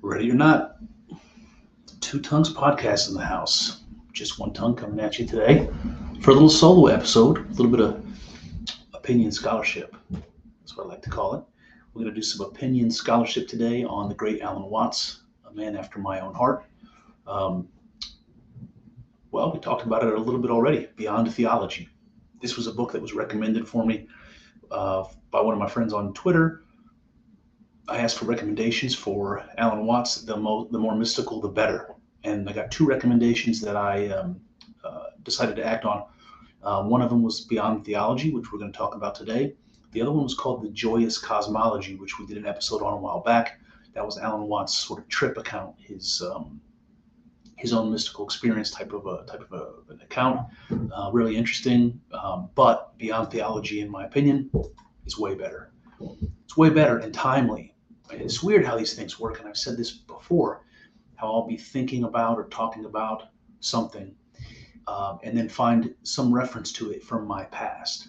Ready or not, Two Tongues podcast in the house. Just one tongue coming at you today for a little solo episode, a little bit of opinion scholarship. That's what I like to call it. We're going to do some opinion scholarship today on the great Alan Watts, a man after my own heart. Well, we talked about it a little bit already, Beyond Theology. This was a book that was recommended for me by one of my friends on Twitter. I asked for recommendations for Alan Watts, the more mystical, the better. And I got two recommendations that I decided to act on. One of them was Beyond Theology, which we're going to talk about today. The other one was called The Joyous Cosmology, which we did an episode on a while back. That was Alan Watts' sort of trip account, his own mystical experience type of an account. Really interesting, but Beyond Theology, in my opinion, is way better. It's way better and timely. It's weird how these things work, and I've said this before, how I'll be thinking about or talking about something and then find some reference to it from my past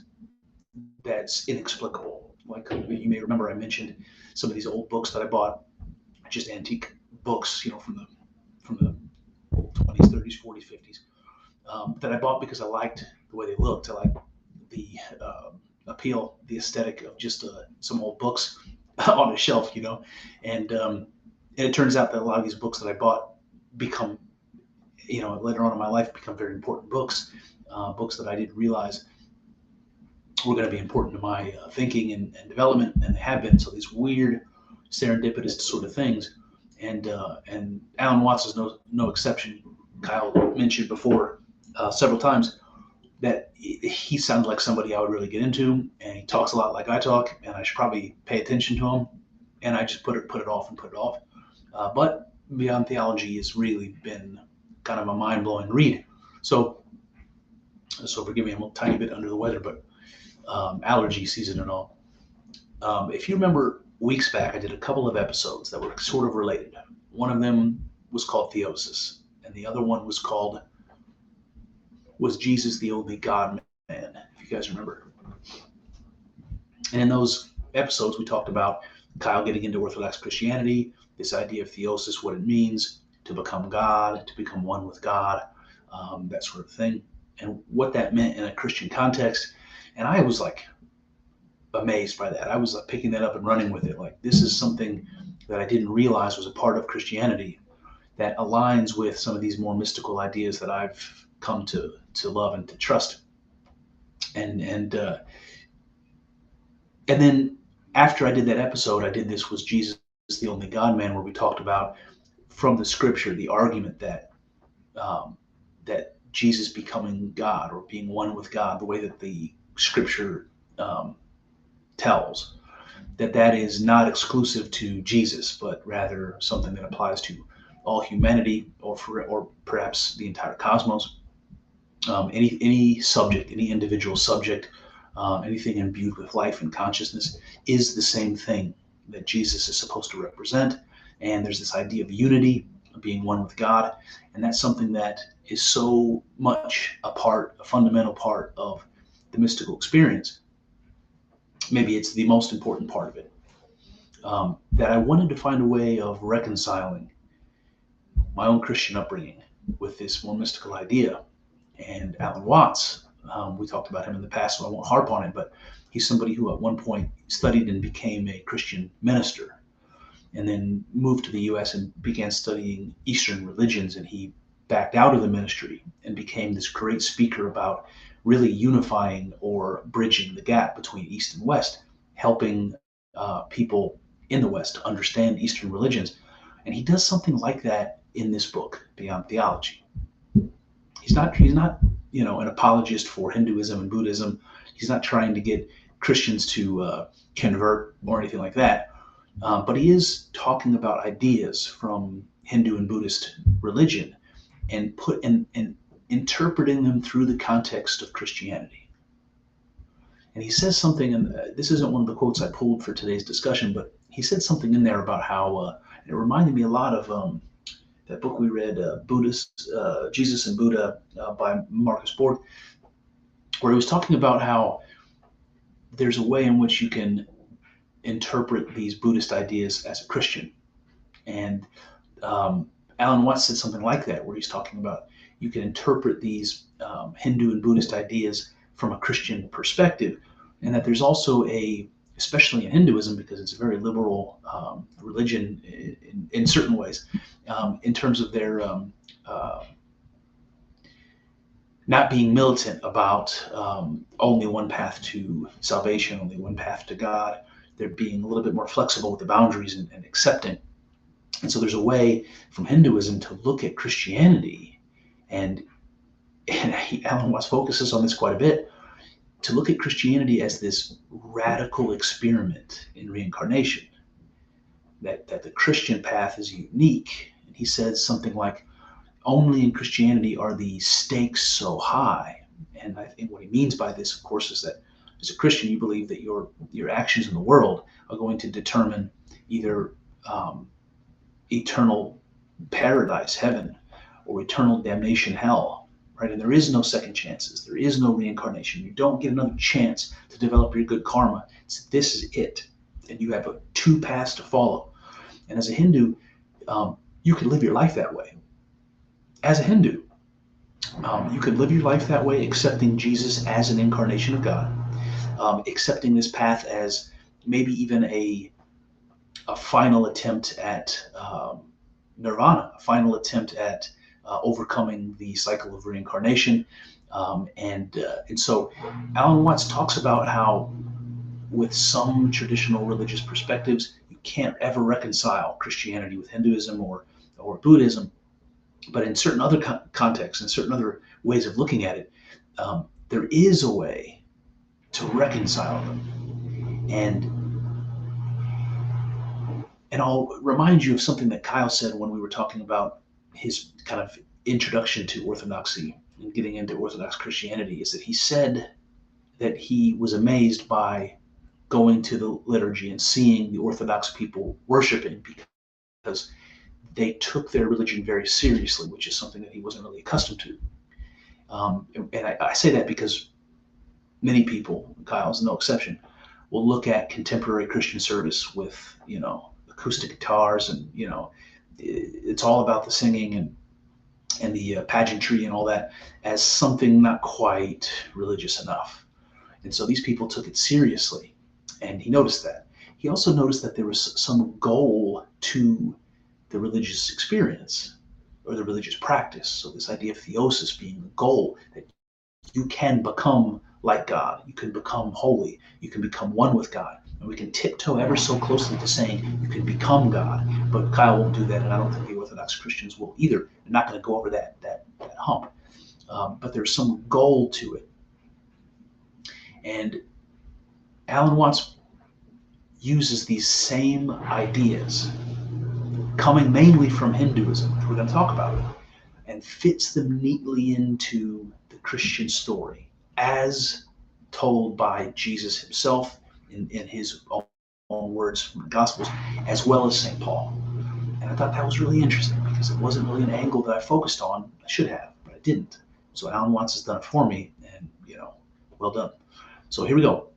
that's inexplicable. Like you may remember, I mentioned some of these old books that I bought, just antique books, from the 20s, 30s, 40s, 50s, that I bought because I liked the way they looked. I liked the appeal, the aesthetic of just some old books on a shelf, and it turns out that a lot of these books that I bought become, later on in my life, become very important books, books that I didn't realize were going to be important to my thinking and development, and they have been. So these weird serendipitous sort of things, and Alan Watts is no exception. Kyle mentioned before several times that he sounds like somebody I would really get into, and he talks a lot like I talk, and I should probably pay attention to him, and I just put it off. But Beyond Theology has really been kind of a mind-blowing read. So forgive me, I'm a tiny bit under the weather, but allergy season and all. If you remember weeks back, I did a couple of episodes that were sort of related. One of them was called Theosis, and the other one was Jesus the only God man, if you guys remember. And in those episodes, we talked about Kyle getting into Orthodox Christianity, this idea of theosis, what it means to become God, to become one with God, that sort of thing, and what that meant in a Christian context. And I was like amazed by that. I was like picking that up and running with it. Like, this is something that I didn't realize was a part of Christianity that aligns with some of these more mystical ideas that I've come to love and to trust. And then after I did that episode, I did this was Jesus the only God man, where we talked about from the scripture the argument that that Jesus becoming God or being one with God, the way that the scripture tells, that is not exclusive to Jesus, but rather something that applies to all humanity, or perhaps the entire cosmos. Any subject, any individual subject, anything imbued with life and consciousness is the same thing that Jesus is supposed to represent. And there's this idea of unity, of being one with God, and that's something that is so much a fundamental part of the mystical experience. Maybe it's the most important part of it, that I wanted to find a way of reconciling my own Christian upbringing with this more mystical idea. And Alan Watts, we talked about him in the past, so I won't harp on it, but he's somebody who at one point studied and became a Christian minister, and then moved to the U.S. and began studying Eastern religions, and he backed out of the ministry and became this great speaker about really unifying or bridging the gap between East and West, helping people in the West to understand Eastern religions. And he does something like that in this book, Beyond Theology. He's not an apologist for Hinduism and Buddhism. He's not trying to get Christians to convert or anything like that. But he is talking about ideas from Hindu and Buddhist religion and interpreting them through the context of Christianity. And he says something, and this isn't one of the quotes I pulled for today's discussion, but he said something in there about how it reminded me a lot of that book we read, Jesus and Buddha by Marcus Borg, where he was talking about how there's a way in which you can interpret these Buddhist ideas as a Christian. And Alan Watts said something like that, where he's talking about you can interpret these Hindu and Buddhist ideas from a Christian perspective, and that there's also especially in Hinduism, because it's a very liberal religion in certain ways, in terms of their not being militant about only one path to salvation, only one path to God. They're being a little bit more flexible with the boundaries and accepting. And so there's a way from Hinduism to look at Christianity, and Alan Watts focuses on this quite a bit, to look at Christianity as this radical experiment in reincarnation, that the Christian path is unique. And he says something like, only in Christianity are the stakes so high. And I think what he means by this, of course, is that as a Christian, you believe that your actions in the world are going to determine either eternal paradise, heaven, or eternal damnation, hell, right? And there is no second chances. There is no reincarnation. You don't get another chance to develop your good karma. This is it. And you have two paths to follow. And as a Hindu, you can live your life that way. As a Hindu, you can live your life that way, accepting Jesus as an incarnation of God, accepting this path as maybe even a final attempt at nirvana, a final attempt at overcoming the cycle of reincarnation. And so Alan Watts talks about how with some traditional religious perspectives, you can't ever reconcile Christianity with Hinduism or Buddhism. But in certain other contexts and certain other ways of looking at it, there is a way to reconcile them. And I'll remind you of something that Kyle said when we were talking about his kind of introduction to Orthodoxy and getting into Orthodox Christianity, is that he said that he was amazed by going to the liturgy and seeing the Orthodox people worshiping, because they took their religion very seriously, which is something that he wasn't really accustomed to. And I say that because many people, Kyle's no exception, will look at contemporary Christian service with, acoustic guitars, and, it's all about the singing and the pageantry and all that, as something not quite religious enough. And so these people took it seriously, and he noticed that. He also noticed that there was some goal to the religious experience or the religious practice. So this idea of theosis being the goal, that you can become like God, you can become holy, you can become one with God. And we can tiptoe ever so closely to saying you can become God, but Kyle won't do that, and I don't think the Orthodox Christians will either. They're not going to go over that hump. But there's some goal to it. And Alan Watts uses these same ideas, coming mainly from Hinduism, which we're going to talk about, and fits them neatly into the Christian story as told by Jesus himself in his own words from the Gospels, as well as St. Paul. And I thought that was really interesting, because it wasn't really an angle that I focused on. I should have, but I didn't. So Alan Watts has done it for me, and, well done. So here we go.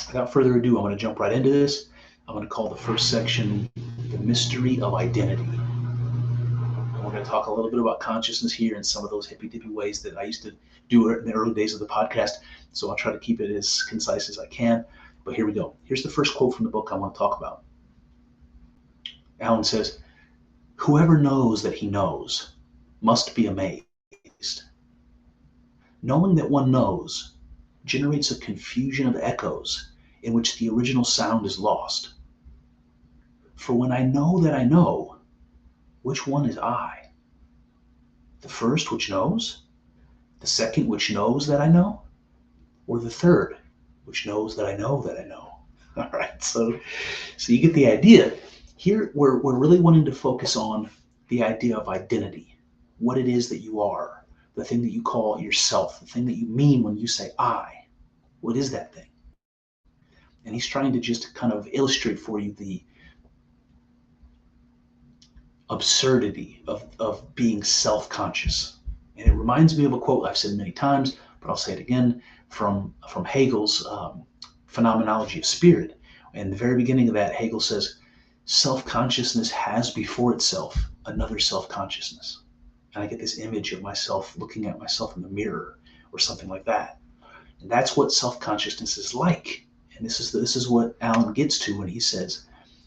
Without further ado, I'm going to jump right into this. I'm going to call the first section The Mystery of Identity. And we're going to talk a little bit about consciousness here in some of those hippy-dippy ways that I used to do in the early days of the podcast. So I'll try to keep it as concise as I can. But here we go. Here's the first quote from the book I want to talk about. Alan says, "Whoever knows that he knows must be amazed. Knowing that one knows generates a confusion of echoes in which the original sound is lost. For when I know that I know, which one is I? The first which knows? The second which knows that I know? Or the third which knows that I know that I know?" All right, so you get the idea. Here we're really wanting to focus on the idea of identity, what it is that you are, the thing that you call yourself, the thing that you mean when you say I. What is that thing? And he's trying to just kind of illustrate for you the absurdity of being self-conscious. And it reminds me of a quote I've said many times, but I'll say it again, from Hegel's Phenomenology of Spirit. In the very beginning of that, Hegel says, self-consciousness has before itself another self-consciousness. And I get this image of myself looking at myself in the mirror or something like that. And that's what self-consciousness is like. And this is what Alan gets to when he says,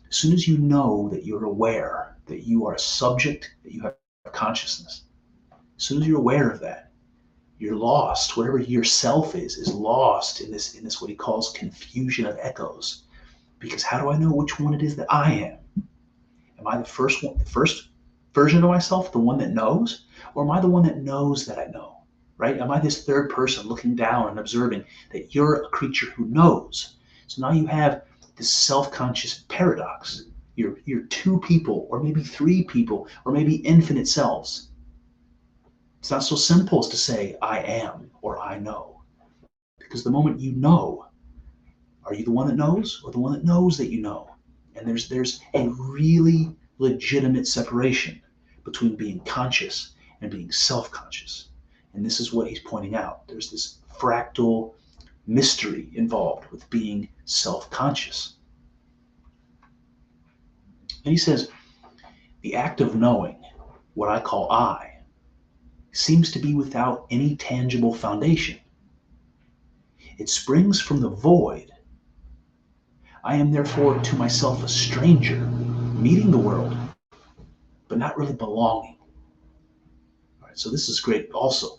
as soon as you know that you're aware, that you are a subject, that you have consciousness, as soon as you're aware of that, you're lost. Whatever your self is lost in this what he calls confusion of echoes. Because how do I know which one it is that I am? Am I the first one, the first version of myself, the one that knows? Or am I the one that knows that I know? Right? Am I this third person looking down and observing that you're a creature who knows? So now you have this self-conscious paradox. You're two people, or maybe three people, or maybe infinite selves. It's not so simple as to say, I am, or I know. Because the moment you know, are you the one that knows, or the one that knows that you know? And there's a really legitimate separation between being conscious and being self-conscious. And this is what he's pointing out. There's this fractal mystery involved with being self-conscious. And he says, the act of knowing, what I call I, seems to be without any tangible foundation. It springs from the void. I am therefore to myself a stranger, meeting the world, but not really belonging. All right, so this is great also.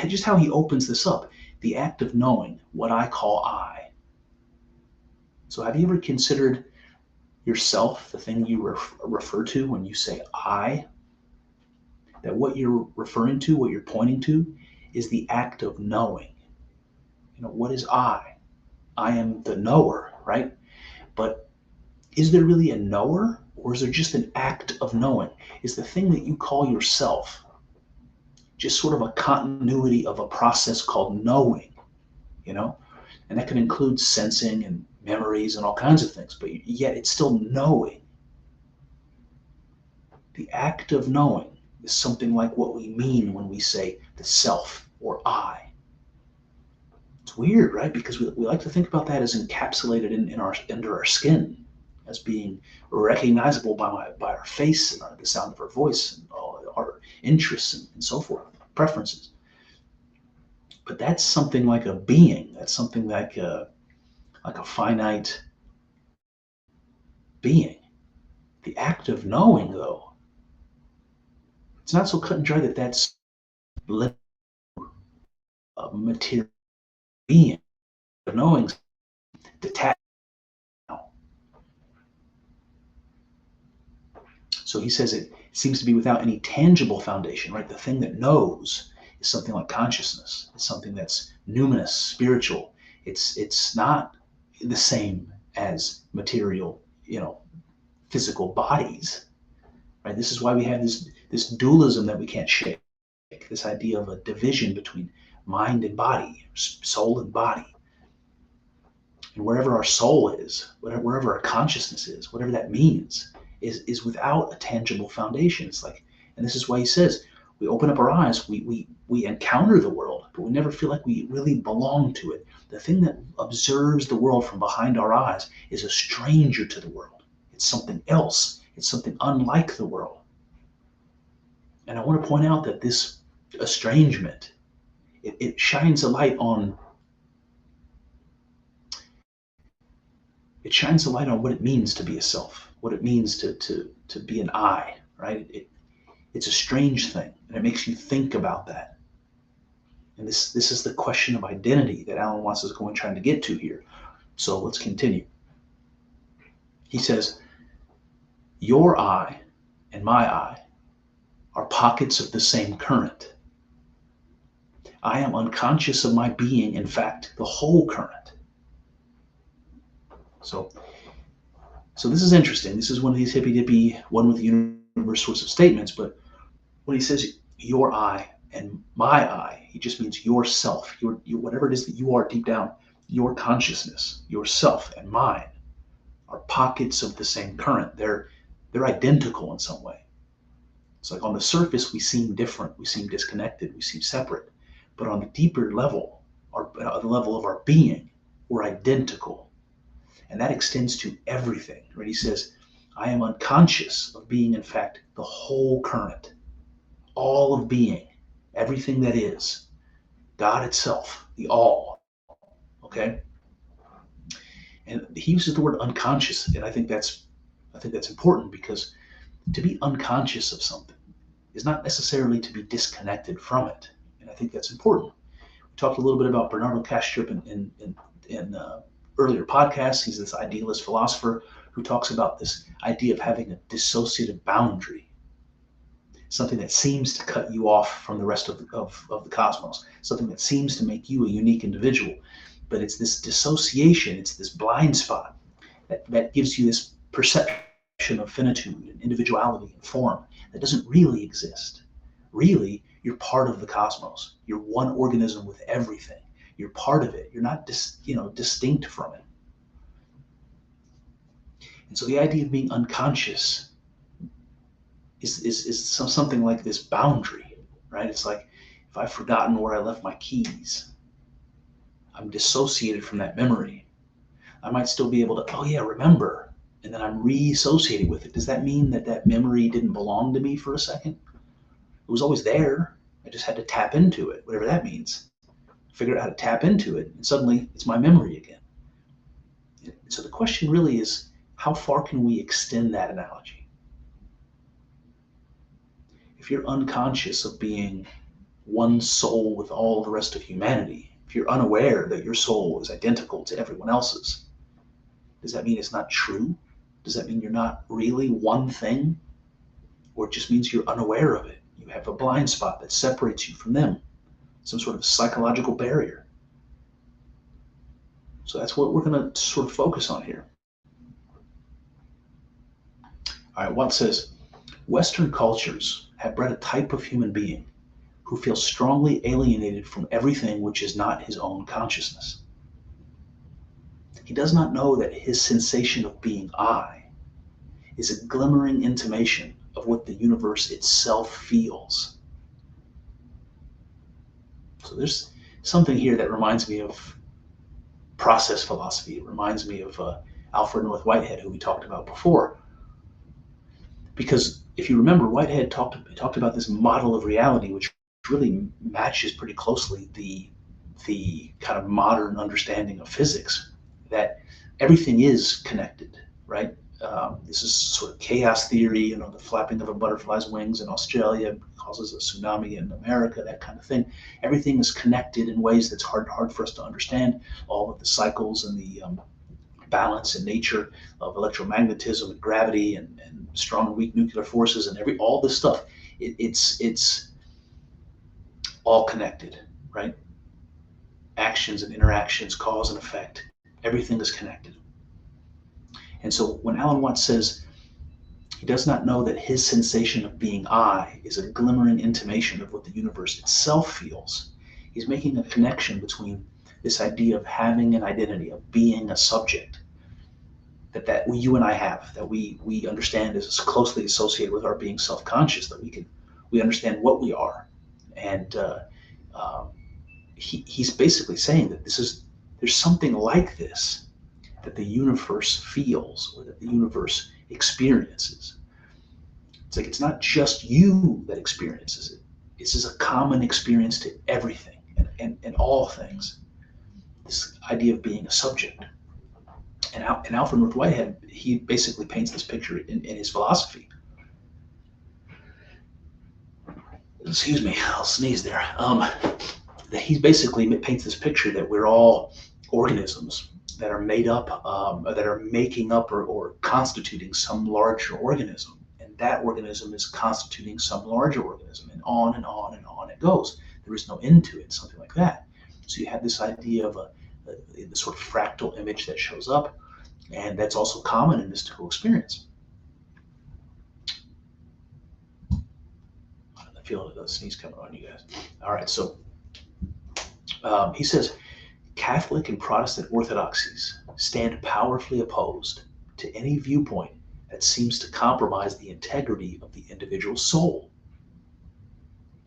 Just how he opens this up, the act of knowing, what I call I. So have you ever considered yourself, the thing you refer to when you say I? That what you're referring to, what you're pointing to, is the act of knowing. What is I? I am the knower, right? But is there really a knower, or is there just an act of knowing? Is the thing that you call yourself just sort of a continuity of a process called knowing, And that can include sensing and memories and all kinds of things, but yet it's still knowing. The act of knowing is something like what we mean when we say the self or I. It's weird, right? Because we like to think about that as encapsulated under our skin, as being recognizable by our face and the sound of our voice and all our interests and so forth, preferences. But that's something like a being. That's something like a finite being. The act of knowing, though, it's not so cut and dry that that's a material being. The knowing detached. So he says it seems to be without any tangible foundation, right? The thing that knows is something like consciousness. It's something that's numinous, spiritual. It's not the same as material, physical bodies, right? This is why we have this dualism that we can't shake. This idea of a division between mind and body, soul and body. And wherever our soul is, wherever our consciousness is, whatever that means, is without a tangible foundation. It's like, and this is why he says, we open up our eyes, we encounter the world, but we never feel like we really belong to it. The thing that observes the world from behind our eyes is a stranger to the world. It's something else. It's something unlike the world. And I want to point out that this estrangement, it shines a light on what it means to be a self, what it means to be an I, right? It's a strange thing, and it makes you think about that. And this is the question of identity that Alan wants us trying to get to here. So let's continue. He says, your I and my I are pockets of the same current. I am unconscious of my being, in fact, the whole current. So this is interesting. This is one of these hippy-dippy, one with the universe sorts of statements, but when he says your I and my I, he just means yourself, your whatever it is that you are deep down, your consciousness, yourself and mine are pockets of the same current. They're identical in some way. It's like on the surface we seem different, we seem disconnected, we seem separate, but on the deeper level, the level of our being, we're identical. And that extends to everything, right? He says, I am unconscious of being, in fact, the whole current, all of being, everything that is, God itself, the all, okay? And he uses the word unconscious, and I think that's important, because to be unconscious of something is not necessarily to be disconnected from it. And I think that's important. We talked a little bit about Bernardo Kastrup in earlier podcasts. He's this idealist philosopher who talks about this idea of having a dissociative boundary, something that seems to cut you off from the rest of the cosmos, something that seems to make you a unique individual. But it's this dissociation, it's this blind spot that gives you this perception of finitude and individuality and form that doesn't really exist. Really, you're part of the cosmos. You're one organism with everything. You're part of it. You're not distinct from it. And so the idea of being unconscious is something like this boundary, right? It's like, if I've forgotten where I left my keys, I'm dissociated from that memory. I might still be able to, oh yeah, remember, and then I'm re-associated with it. Does that mean that memory didn't belong to me for a second? It was always there. I just had to tap into it, whatever that means. Figure out how to tap into it, and suddenly it's my memory again. So the question really is, how far can we extend that analogy? If you're unconscious of being one soul with all the rest of humanity, if you're unaware that your soul is identical to everyone else's, does that mean it's not true? Does that mean you're not really one thing? Or it just means you're unaware of it? You have a blind spot that separates you from them, some sort of psychological barrier. So that's what we're going to sort of focus on here. All right, Watt says, Western cultures have bred a type of human being who feels strongly alienated from everything which is not his own consciousness. He does not know that his sensation of being I is a glimmering intimation of what the universe itself feels. So there's something here that reminds me of process philosophy. It reminds me of Alfred North Whitehead, who we talked about before. Because if you remember, Whitehead talked about this model of reality, which really matches pretty closely the kind of modern understanding of physics, that everything is connected, right? This is sort of chaos theory, the flapping of a butterfly's wings in Australia causes a tsunami in America, that kind of thing. Everything is connected in ways that's hard for us to understand. All of the cycles and the balance in nature of electromagnetism and gravity and strong and weak nuclear forces and all this stuff. It's all connected, right? Actions and interactions, cause and effect. Everything is connected. And so when Alan Watts says he does not know that his sensation of being I is a glimmering intimation of what the universe itself feels, he's making a connection between this idea of having an identity, of being a subject, that you and I have, that we understand is closely associated with our being self-conscious, that we understand what we are. And he's basically saying that there's something like this that the universe feels, or that the universe experiences. It's like, it's not just you that experiences it. This is a common experience to everything and all things. This idea of being a subject. And Alfred North Whitehead, he basically paints this picture in his philosophy. Excuse me, I'll sneeze there. He basically paints this picture that we're all organisms that are made up, that are making up or constituting some larger organism. And that organism is constituting some larger organism, and on and on and on it goes. There is no end to it, something like that. So you have this idea of the sort of fractal image that shows up, and that's also common in mystical experience. I feel a sneeze coming on you guys. All right, so he says, Catholic and Protestant orthodoxies stand powerfully opposed to any viewpoint that seems to compromise the integrity of the individual soul.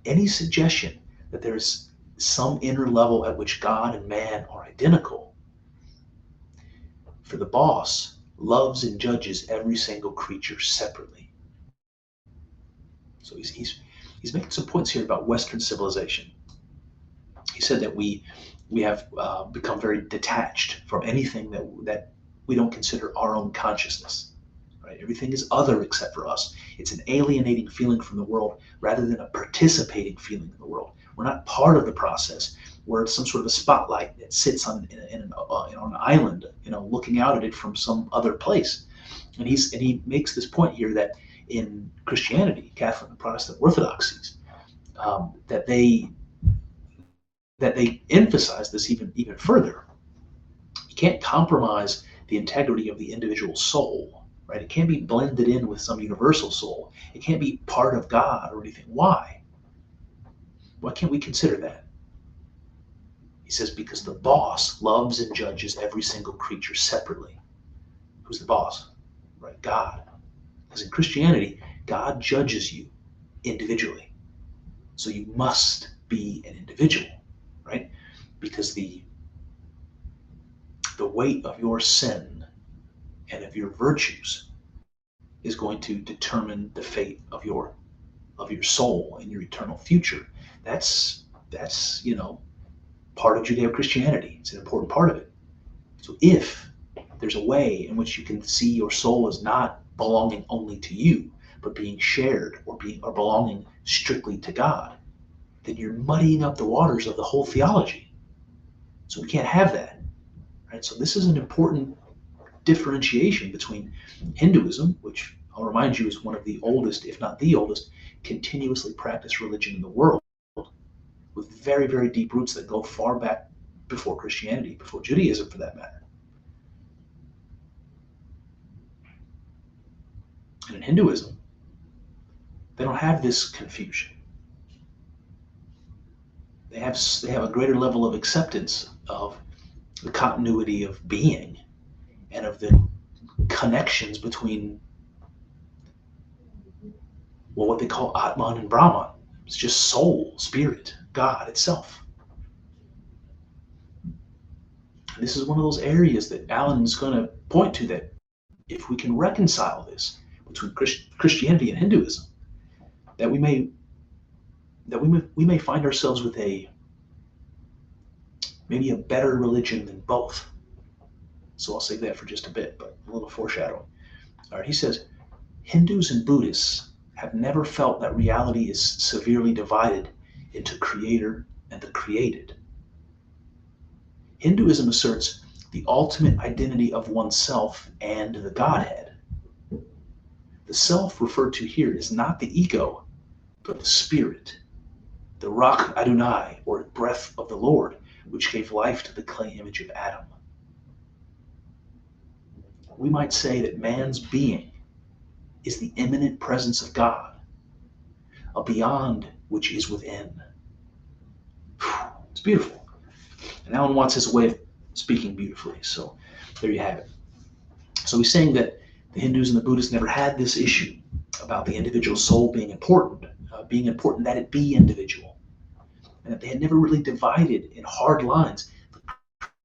Any suggestion that there is some inner level at which God and man are identical For the boss loves and judges every single creature separately. So he's making some points here about Western civilization. He said that we have become very detached from anything that we don't consider our own consciousness. Right? Everything is other except for us. It's an alienating feeling from the world rather than a participating feeling in the world. We're not part of the process. We're some sort of a spotlight that sits on an island, looking out at it from some other place. And he makes this point here that in Christianity, Catholic and Protestant orthodoxies, that they emphasize this even further. You can't compromise the integrity of the individual soul, right? It can't be blended in with some universal soul. It can't be part of God or anything. Why? Why can't we consider that? He says, because the boss loves and judges every single creature separately. Who's the boss? Right? God. Because in Christianity, God judges you individually. So you must be an individual, right? Because the weight of your sin and of your virtues is going to determine the fate of your soul and your eternal future. That's part of Judeo-Christianity. It's an important part of it. So if there's a way in which you can see your soul as not belonging only to you, but being shared or belonging strictly to God, then you're muddying up the waters of the whole theology. So we can't have that. Right? So this is an important differentiation between Hinduism, which I'll remind you is one of the oldest, if not the oldest, continuously practiced religion in the world, with very, very deep roots that go far back before Christianity, before Judaism for that matter. And in Hinduism, they don't have this confusion. They have a greater level of acceptance of the continuity of being and of the connections between what they call Atman and Brahman. It's just soul, spirit, God itself. And this is one of those areas that Alan's going to point to, that if we can reconcile this between Christianity and Hinduism, that we may find ourselves with maybe a better religion than both. So I'll save that for just a bit, but a little foreshadowing. All right, he says, Hindus and Buddhists have never felt that reality is severely divided into creator and the created. Hinduism asserts the ultimate identity of oneself and the Godhead. The self referred to here is not the ego, but the spirit, the Ruach Adonai, or breath of the Lord, which gave life to the clay image of Adam. We might say that man's being is the immanent presence of God, a beyond which is within. It's beautiful. And Alan Watts has a way of speaking beautifully, so there you have it. So he's saying that the Hindus and the Buddhists never had this issue about the individual soul being important that it be individual, and that they had never really divided in hard lines the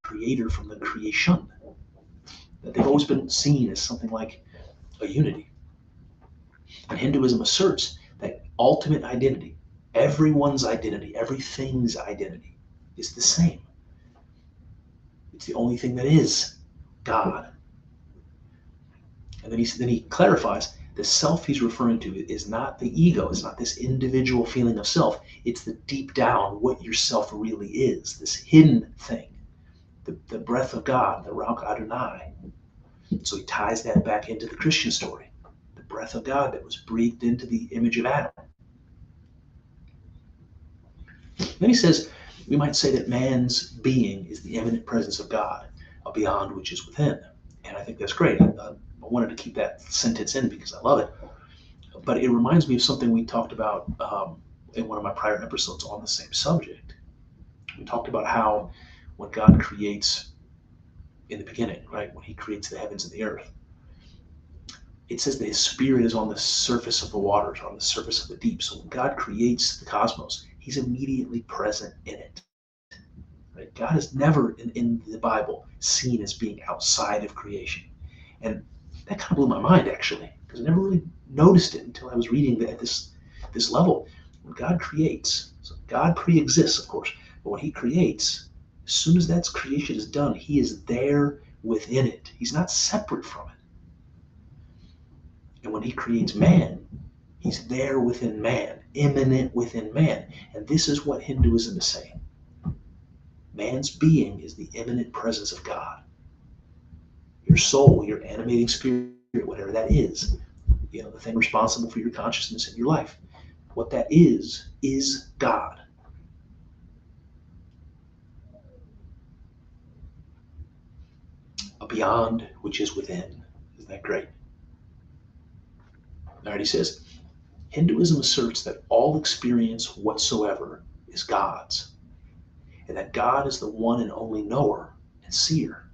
creator from the creation, that they've always been seen as something like a unity. And Hinduism asserts that ultimate identity, everyone's identity, everything's identity, is the same. It's the only thing that is God. And then he clarifies the self he's referring to is not the ego, it's not this individual feeling of self, it's the deep down what your self really is, this hidden thing, the breath of God, the Ruach Adonai. So he ties that back into the Christian story, the breath of God that was breathed into the image of Adam. Then he says, we might say that man's being is the immanent presence of God, a beyond which is within. And I think that's great. I wanted to keep that sentence in because I love it. But it reminds me of something we talked about in one of my prior episodes on the same subject. We talked about how when God creates in the beginning, right, when he creates the heavens and the earth, it says that his spirit is on the surface of the waters, on the surface of the deep. So when God creates the cosmos, he's immediately present in it. Right? God is never in the Bible seen as being outside of creation. And that kind of blew my mind, actually, because I never really noticed it until I was reading at this level. When God creates, so God pre-exists, of course, but when he creates, as soon as that creation is done, he is there within it. He's not separate from it. And when he creates man, he's there within man, immanent within man. And this is what Hinduism is saying. Man's being is the immanent presence of God. Your soul, your animating spirit, whatever that is, the thing responsible for your consciousness in your life, what that is God. A beyond which is within. Isn't that great? All right, he says, Hinduism asserts that all experience whatsoever is God's, and that God is the one and only knower and seer.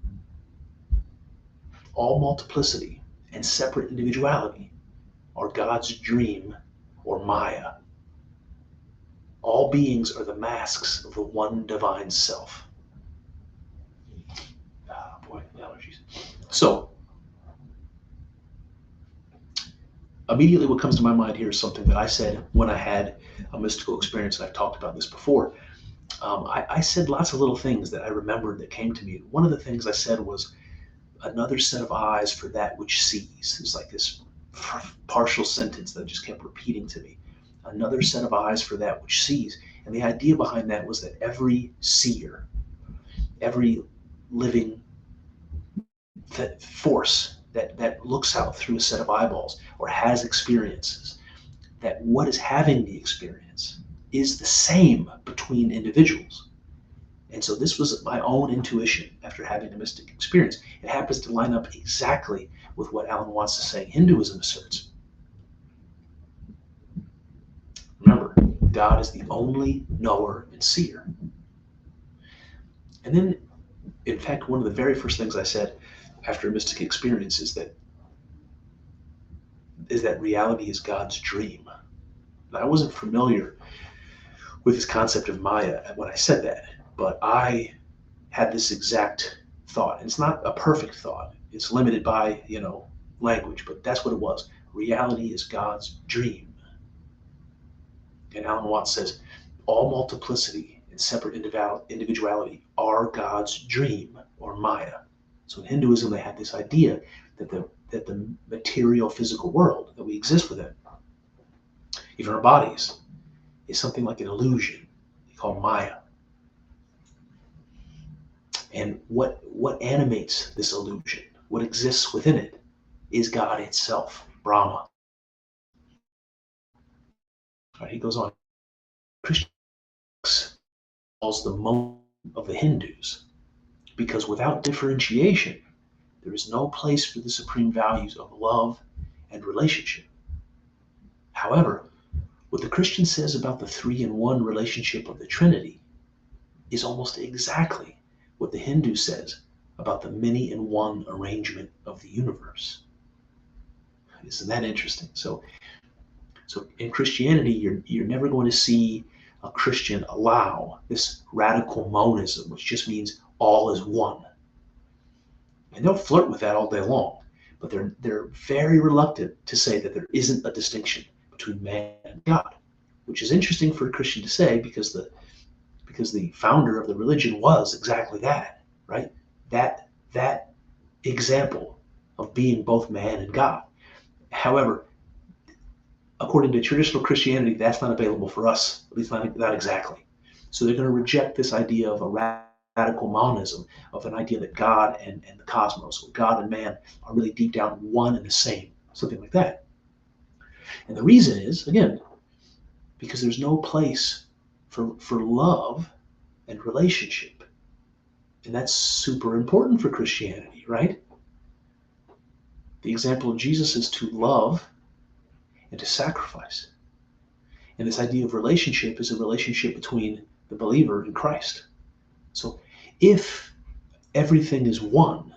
All multiplicity and separate individuality are God's dream or Maya. All beings are the masks of the one divine self. Ah, boy, allergies. So, immediately what comes to my mind here is something that I said when I had a mystical experience, and I've talked about this before. I said lots of little things that I remembered that came to me. One of the things I said was, another set of eyes for that which sees. It's like this partial sentence that just kept repeating to me. Another set of eyes for that which sees. And the idea behind that was that every seer, every living force that looks out through a set of eyeballs or has experiences, that what is having the experience is the same between individuals. And so this was my own intuition after having a mystic experience. It happens to line up exactly with what Alan Watts is saying Hinduism asserts. Remember, God is the only knower and seer. And then, in fact, one of the very first things I said after a mystic experience is that reality is God's dream. Now, I wasn't familiar with this concept of Maya when I said that, but I had this exact thought. And it's not a perfect thought. It's limited by, language, but that's what it was. Reality is God's dream. And Alan Watts says, all multiplicity and separate individuality are God's dream or Maya. So in Hinduism, they had this idea that the material physical world that we exist within, even our bodies, is something like an illusion called Maya. And what animates this illusion, what exists within it, is God itself, Brahma. Right, he goes on. Christian calls the moment of the Hindus, because without differentiation, there is no place for the supreme values of love and relationship. However, what the Christian says about the 3-in-1 relationship of the Trinity is almost exactly what the Hindu says about the many-in-one arrangement of the universe. Isn't that interesting? So in Christianity, you're never going to see a Christian allow this radical monism, which just means all is one. And they'll flirt with that all day long, but they're very reluctant to say that there isn't a distinction between man and God, which is interesting for a Christian to say because the founder of the religion was exactly that, right? That example of being both man and God. However, according to traditional Christianity, that's not available for us, at least not exactly. So they're going to reject this idea of a radical monism, of an idea that God and the cosmos, or God and man, are really deep down one and the same, something like that. And the reason is, again, because there's no place for love and relationship. And that's super important for Christianity, right? The example of Jesus is to love and to sacrifice. And this idea of relationship is a relationship between the believer and Christ. So if everything is one,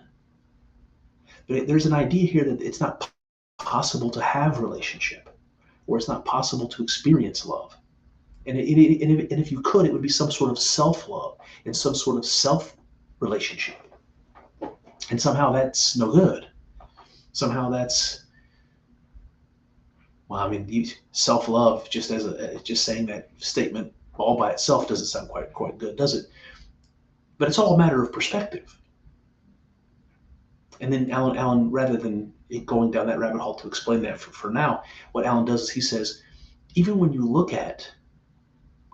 there's an idea here that it's not possible to have relationship, or it's not possible to experience love And if you could, it would be some sort of self-love and some sort of self-relationship. And somehow that's no good. Somehow that's, well, I mean, self-love, just saying that statement all by itself doesn't sound quite good, does it? But it's all a matter of perspective. And then Alan, rather than going down that rabbit hole to explain that for now, what Alan does is he says, even when you look at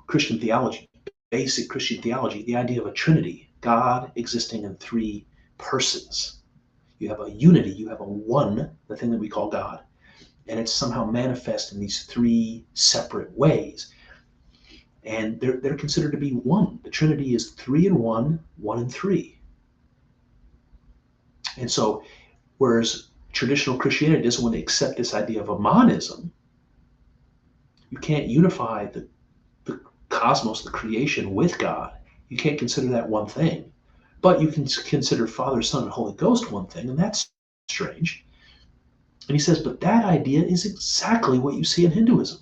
Christian theology, basic Christian theology, the idea of a Trinity, God existing in three persons. You have a unity, you have a one, the thing that we call God, and it's somehow manifest in these three separate ways. And they're considered to be one. The Trinity is 3 in 1, 1 in 3. And so, whereas traditional Christianity doesn't want to accept this idea of a monism, you can't unify the cosmos, the creation, with God. You can't consider that one thing. But you can consider Father, Son, and Holy Ghost one thing, and that's strange. And he says, but that idea is exactly what you see in Hinduism.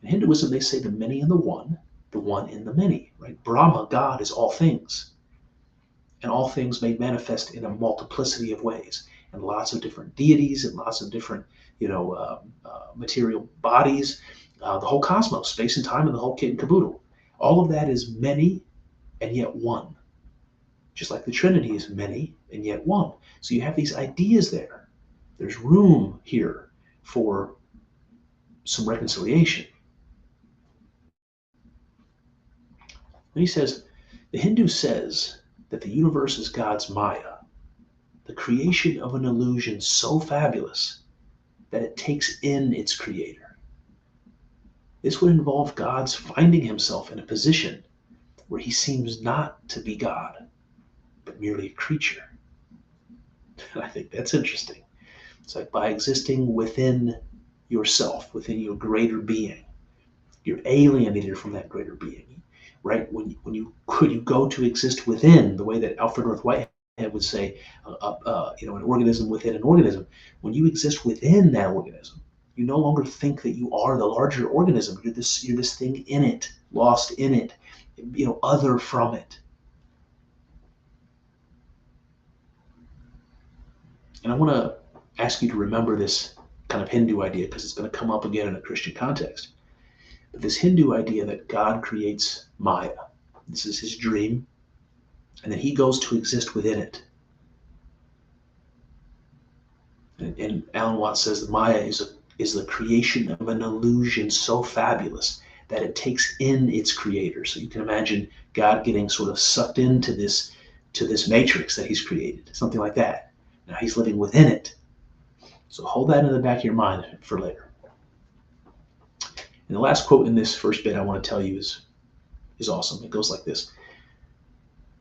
In Hinduism, they say the many in the one in the many, right? Brahma, God, is all things. And all things made manifest in a multiplicity of ways. And lots of different deities and lots of different, material bodies. The whole cosmos, space and time, and the whole kit and caboodle. All of that is many and yet one. Just like the Trinity is many and yet one. So you have these ideas there. There's room here for some reconciliation. And he says, the Hindu says that the universe is God's Maya, the creation of an illusion so fabulous that it takes in its creator. This would involve God's finding himself in a position where he seems not to be God, but merely a creature. I think that's interesting. It's like by existing within yourself, within your greater being, you're alienated from that greater being, right? When you go to exist within, the way that Alfred North Whitehead would say, an organism within an organism. When you exist within that organism, you no longer think that you are the larger organism. You're this thing in it, lost in it, other from it. And I want to ask you to remember this kind of Hindu idea, because it's going to come up again in a Christian context. But this Hindu idea that God creates Maya, this is his dream, and then he goes to exist within it. And Alan Watts says that Maya is the creation of an illusion so fabulous that it takes in its creator. So you can imagine God getting sort of sucked into this matrix that he's created, something like that. Now he's living within it. So hold that in the back of your mind for later. And the last quote in this first bit I want to tell you is awesome. It goes like this.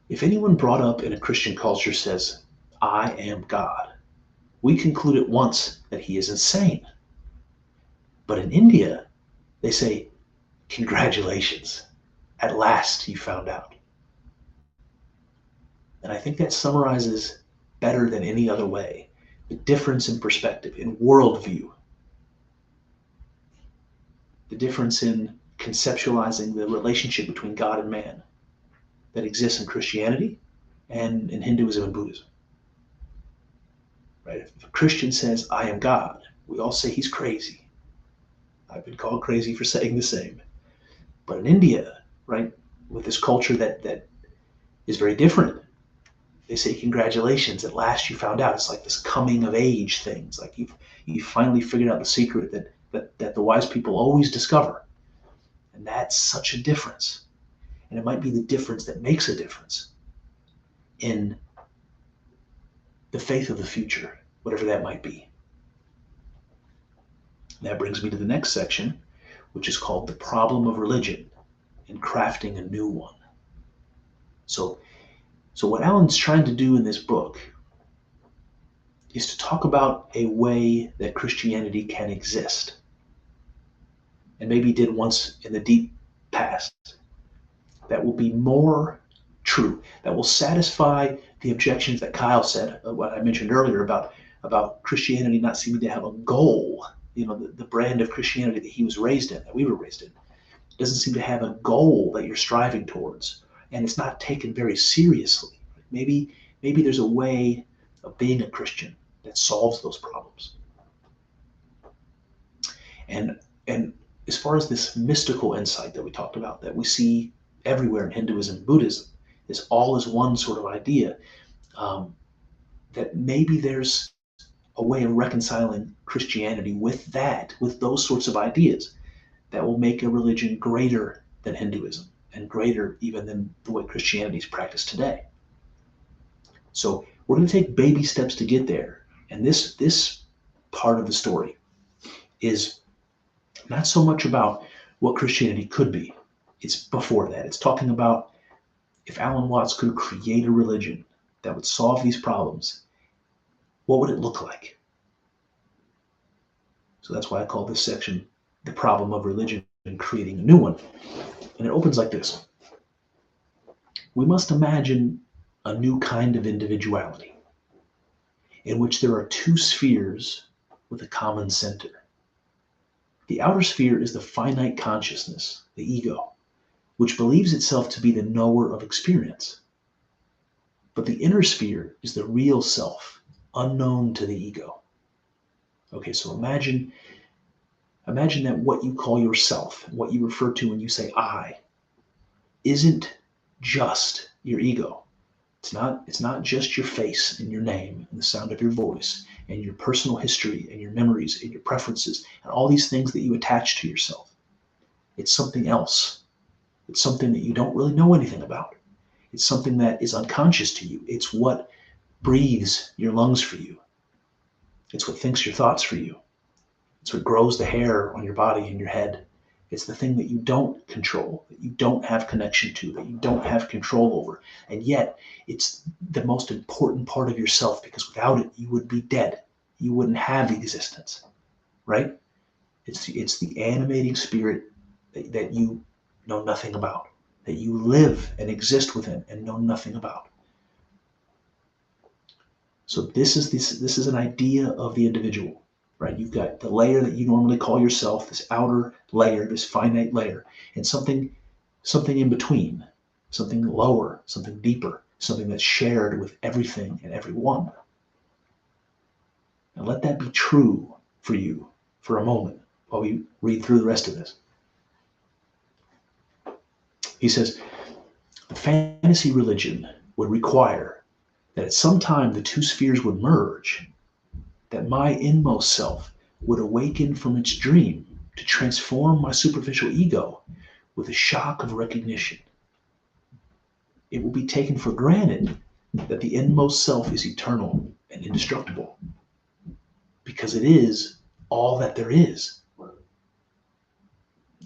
If anyone brought up in a Christian culture says, I am God, we conclude at once that he is insane. But in India, they say, congratulations, at last you found out. And I think that summarizes better than any other way the difference in perspective, in worldview, the difference in conceptualizing the relationship between God and man that exists in Christianity and in Hinduism and Buddhism. Right? If a Christian says, I am God, we all say he's crazy. I've been called crazy for saying the same. But in India, right, with this culture that is very different, they say, congratulations, at last you found out. It's like this coming of age thing. It's like you finally figured out the secret that the wise people always discover. And that's such a difference. And it might be the difference that makes a difference in the faith of the future, whatever that might be. That brings me to the next section, which is called the problem of religion and crafting a new one. So what Alan's trying to do in this book is to talk about a way that Christianity can exist, and maybe did once in the deep past, that will be more true, that will satisfy the objections that Kyle said, what I mentioned earlier about Christianity not seeming to have a goal, the brand of Christianity that he was raised in, that we were raised in. doesn't seem to have a goal that you're striving towards, and it's not taken very seriously. Maybe there's a way of being a Christian that solves those problems. And as far as this mystical insight that we talked about, that we see everywhere in Hinduism and Buddhism, this all is one sort of idea, that maybe there's a way of reconciling Christianity with those sorts of ideas that will make a religion greater than Hinduism and greater even than the way Christianity is practiced today. So we're going to take baby steps to get there. And this part of the story is not so much about what Christianity could be. It's before that. It's talking about if Alan Watts could create a religion that would solve these problems, what would it look like? So that's why I call this section The Problem of Religion and Creating a New One. And it opens like this. We must imagine a new kind of individuality in which there are two spheres with a common center. The outer sphere is the finite consciousness, the ego, which believes itself to be the knower of experience. But the inner sphere is the real self, unknown to the ego. Okay, so imagine that what you call yourself, what you refer to when you say I, isn't just your ego. It's not just your face and your name and the sound of your voice and your personal history and your memories and your preferences and all these things that you attach to yourself. It's something else. It's something that you don't really know anything about. It's something that is unconscious to you. It's what breathes your lungs for you. It's what thinks your thoughts for you. It's what grows the hair on your body and your head. It's the thing that you don't control, that you don't have connection to, that you don't have control over. And yet, it's the most important part of yourself, because without it, you would be dead. You wouldn't have existence, right? It's the animating spirit that you know nothing about, that you live and exist within and know nothing about. So this is an idea of the individual, right? You've got the layer that you normally call yourself, this outer layer, this finite layer, and something in between, something lower, something deeper, something that's shared with everything and everyone. Now let that be true for you for a moment while we read through the rest of this. He says, the fantasy religion would require that at some time the two spheres would merge, that my inmost self would awaken from its dream to transform my superficial ego with a shock of recognition. It will be taken for granted that the inmost self is eternal and indestructible, because it is all that there is.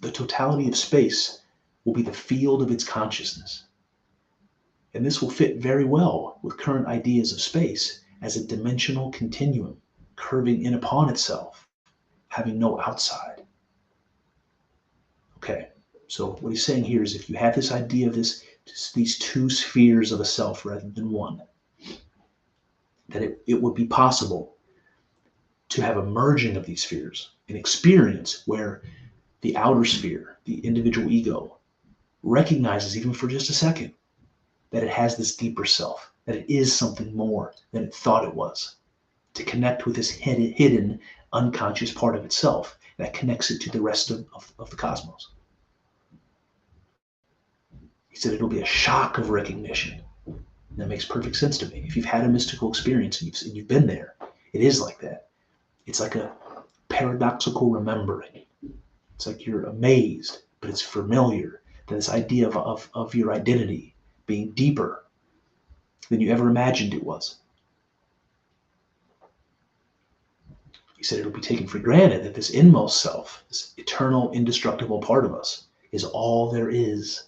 The totality of space will be the field of its consciousness. And this will fit very well with current ideas of space as a dimensional continuum, curving in upon itself, having no outside. Okay, so what he's saying here is if you have this idea of these two spheres of a self rather than one, that it would be possible to have a merging of these spheres, an experience where the outer sphere, the individual ego, recognizes even for just a second that it has this deeper self, that it is something more than it thought it was, to connect with this hidden, unconscious part of itself that connects it to the rest of the cosmos. He said it'll be a shock of recognition. And that makes perfect sense to me. If you've had a mystical experience and you've been there, it is like that. It's like a paradoxical remembering. It's like you're amazed, but it's familiar, that this idea of your identity being deeper than you ever imagined it was. He said it'll be taken for granted that this inmost self, this eternal, indestructible part of us, is all there is.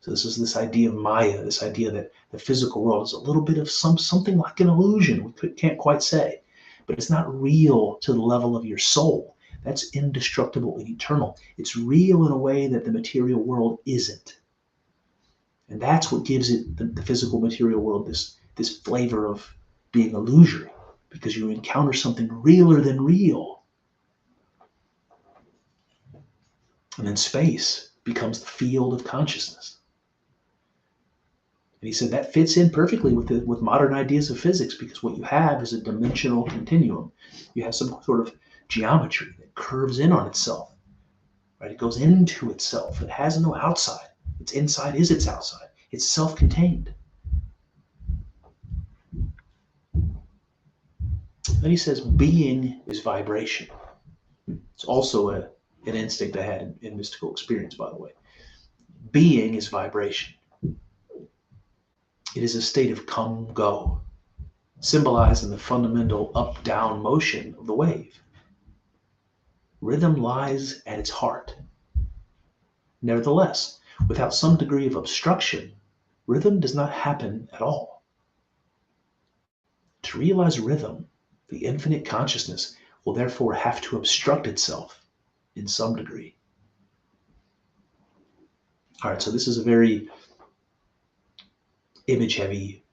So this idea of Maya, this idea that the physical world is a little bit of something like an illusion. We can't quite say, but it's not real to the level of your soul. That's indestructible and eternal. It's real in a way that the material world isn't. And that's what gives it, the physical material world, this flavor of being illusory, because you encounter something realer than real. And then space becomes the field of consciousness. And he said that fits in perfectly with modern ideas of physics, because what you have is a dimensional continuum. You have some sort of geometry that curves in on itself, right? It goes into itself. It has no outside. Its inside is its outside. It's self-contained. Then he says being is vibration. It's also an instinct I had in mystical experience, by the way. Being is vibration. It is a state of come-go, symbolized in the fundamental up-down motion of the wave. Rhythm lies at its heart. Nevertheless, without some degree of obstruction, rhythm does not happen at all. To realize rhythm, the infinite consciousness will therefore have to obstruct itself in some degree. All right, so this is a very image-heavy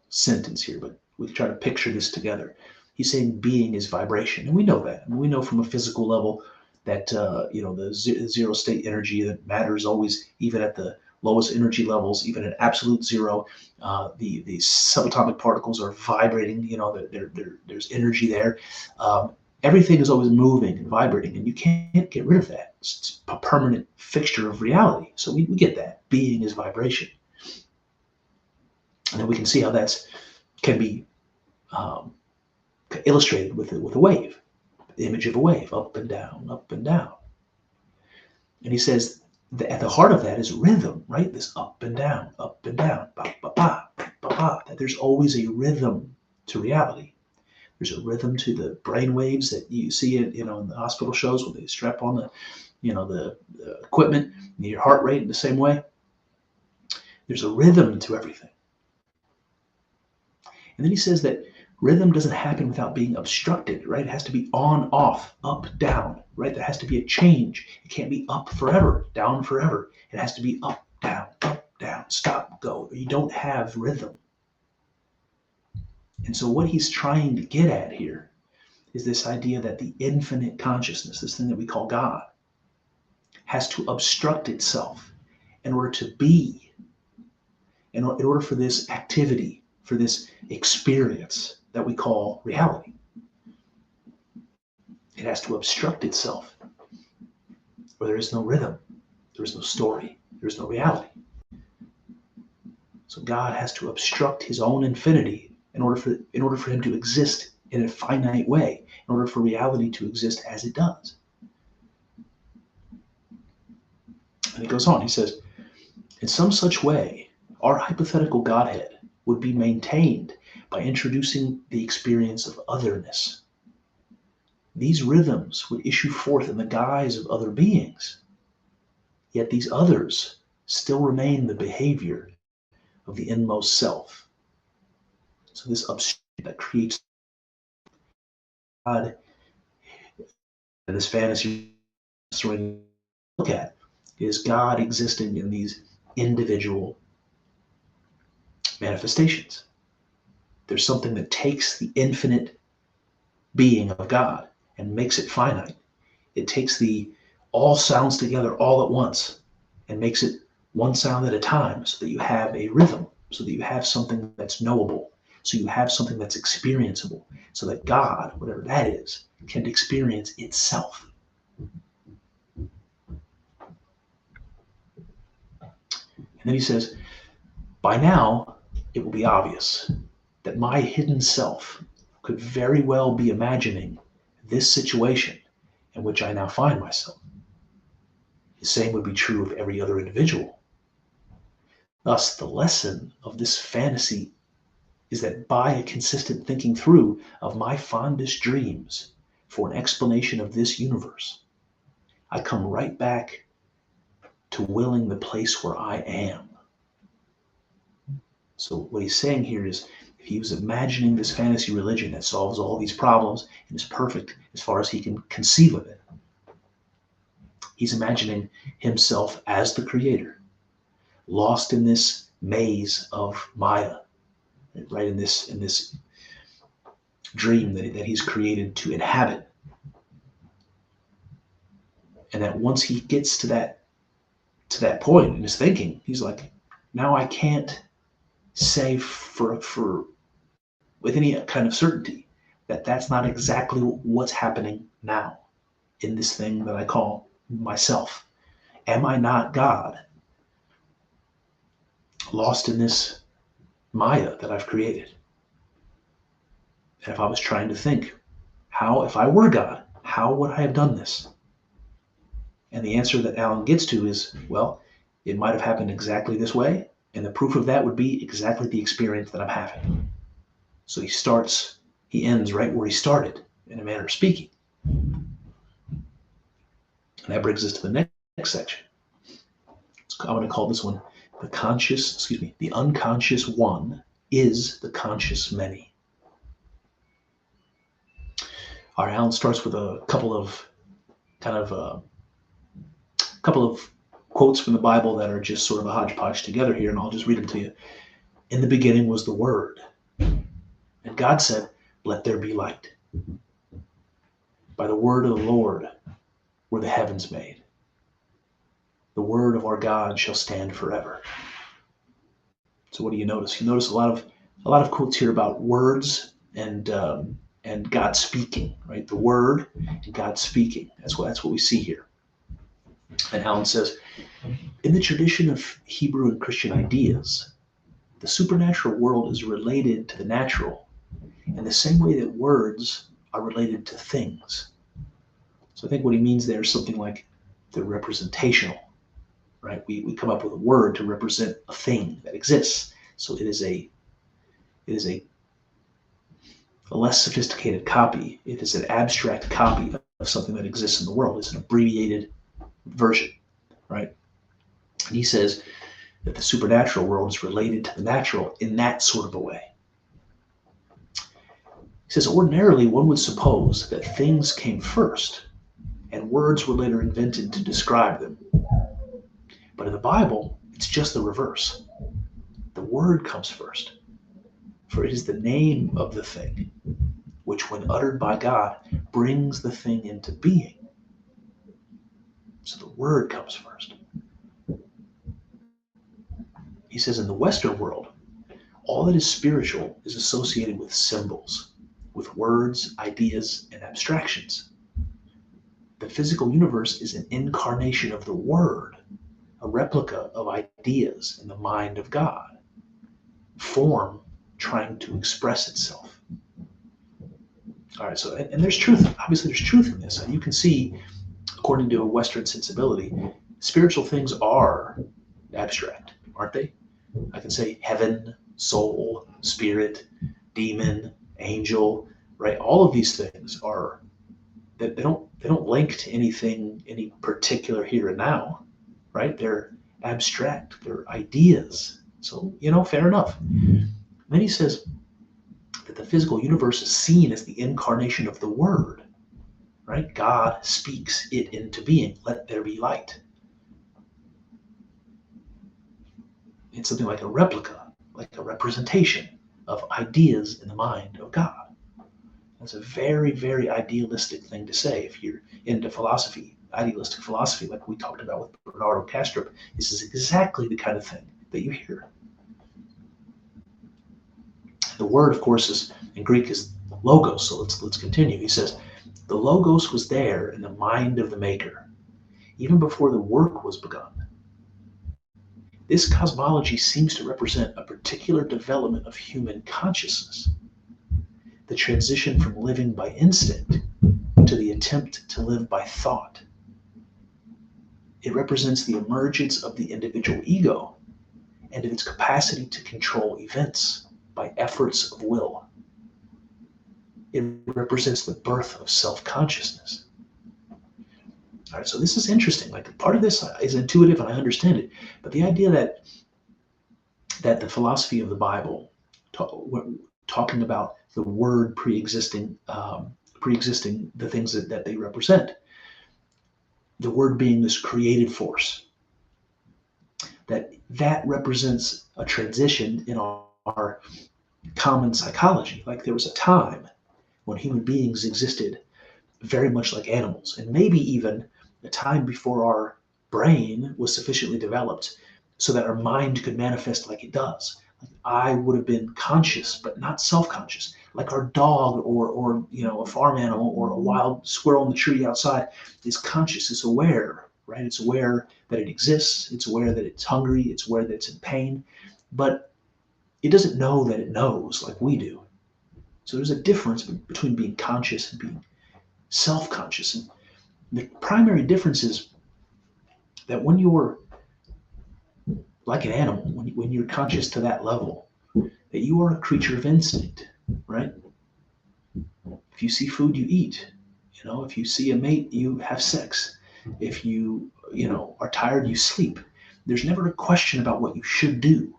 sentence here, but we try to picture this together. He's saying being is vibration, and we know that. I mean, we know from a physical level that the zero state energy, that matter is always, even at the lowest energy levels, even at absolute zero, the subatomic particles are vibrating. There's energy there. Everything is always moving and vibrating, and you can't get rid of that. It's a permanent fixture of reality. So we get that. Being is vibration. And then we can see how that can be illustrated with a wave, the image of a wave, up and down, up and down. And he says that at the heart of that is rhythm, right? This up and down, ba, ba, ba, ba, ba. That there's always a rhythm to reality. There's a rhythm to the brain waves that you see in the hospital shows where they strap on the equipment, and your heart rate in the same way. There's a rhythm to everything. And then he says that rhythm doesn't happen without being obstructed, right? It has to be on, off, up, down, right? There has to be a change. It can't be up forever, down forever. It has to be up, down, stop, go. You don't have rhythm. And so what he's trying to get at here is this idea that the infinite consciousness, this thing that we call God, has to obstruct itself in order to be, in order for this activity, for this experience that we call reality. It has to obstruct itself, or there is no rhythm, there is no story, there is no reality. So God has to obstruct his own infinity in order for him to exist in a finite way, in order for reality to exist as it does. And he goes on, he says, in some such way, our hypothetical Godhead would be maintained by introducing the experience of otherness. These rhythms would issue forth in the guise of other beings, yet these others still remain the behavior of the inmost self. So this obstruction that creates God, and this fantasy we look at, is God existing in these individual manifestations. There's something that takes the infinite being of God and makes it finite. It takes the all sounds together all at once and makes it one sound at a time, so that you have a rhythm, so that you have something that's knowable, so you have something that's experienceable, so that God, whatever that is, can experience itself. And then he says, by now, it will be obvious that my hidden self could very well be imagining this situation in which I now find myself. The same would be true of every other individual. Thus, the lesson of this fantasy is that by a consistent thinking through of my fondest dreams for an explanation of this universe, I come right back to willing the place where I am. So what he's saying here is, if he was imagining this fantasy religion that solves all these problems and is perfect as far as he can conceive of it, he's imagining himself as the creator, lost in this maze of Maya, right, in this dream that he's created to inhabit. And that once he gets to that to that point in his thinking. He's like, now I can't say for with any kind of certainty that that's not exactly what's happening now in this thing that I call myself. Am I not God, lost in this Maya that I've created? And if I was trying to think, how, if I were God, how would I have done this? And the answer that Alan gets to is, well, it might have happened exactly this way, and the proof of that would be exactly the experience that I'm having. So he ends right where he started, in a manner of speaking. And that brings us to the next section. I'm going to call this one the unconscious one is the conscious many. All right, Alan starts with a couple of quotes from the Bible that are just sort of a hodgepodge together here, and I'll just read them to you. In the beginning was the Word, and God said, "Let there be light." By the word of the Lord were the heavens made. The word of our God shall stand forever. So what do you notice? You notice a lot of quotes here about words and God speaking, right? The word and God speaking. That's what we see here. And Alan says, in the tradition of Hebrew and Christian ideas, the supernatural world is related to the natural in the same way that words are related to things. So I think what he means there is something like the representational, right? We come up with a word to represent a thing that exists. So it is a less sophisticated copy. It is an abstract copy of something that exists in the world. It's an abbreviated version, right? And he says that the supernatural world is related to the natural in that sort of a way. He says, ordinarily, one would suppose that things came first and words were later invented to describe them. But in the Bible, it's just the reverse. The word comes first, for it is the name of the thing, which when uttered by God, brings the thing into being. So the word comes first. He says in the Western world, all that is spiritual is associated with symbols, with words, ideas, and abstractions. The physical universe is an incarnation of the Word, a replica of ideas in the mind of God, form trying to express itself. All right, so, and there's truth, obviously there's truth in this. And you can see, according to a Western sensibility, spiritual things are abstract, aren't they? I can say heaven, soul, spirit, demon, angel, right? All of these things are, they don't link to anything, any particular here and now, right? They're abstract, they're ideas. So, fair enough. And then he says that the physical universe is seen as the incarnation of the Word, right? God speaks it into being. Let there be light. It's something like a replica, like a representation of ideas in the mind of God. That's a very, very idealistic thing to say if you're into philosophy, idealistic philosophy, like we talked about with Bernardo Kastrup. This is exactly the kind of thing that you hear. The word, of course, in Greek is logos, so let's continue. He says, the logos was there in the mind of the maker, even before the work was begun. This cosmology seems to represent a particular development of human consciousness, the transition from living by instinct to the attempt to live by thought. It represents the emergence of the individual ego and of its capacity to control events by efforts of will. It represents the birth of self-consciousness. All right, so this is interesting. Like, part of this is intuitive and I understand it, but the idea that the philosophy of the Bible, talking about the word pre-existing the things that they represent, the word being this creative force, that represents a transition in our common psychology. Like, there was a time when human beings existed very much like animals, and maybe even a time before our brain was sufficiently developed so that our mind could manifest like it does. Like I would have been conscious, but not self-conscious, like our dog or a farm animal or a wild squirrel in the tree outside is conscious, it's aware, right? It's aware that it exists, it's aware that it's hungry, it's aware that it's in pain, but it doesn't know that it knows like we do. So there's a difference between being conscious and being self-conscious. And the primary difference is that when you're like an animal, when you're conscious to that level, that you are a creature of instinct, right? If you see food, you eat. If you see a mate, you have sex. If you are tired, you sleep. There's never a question about what you should do.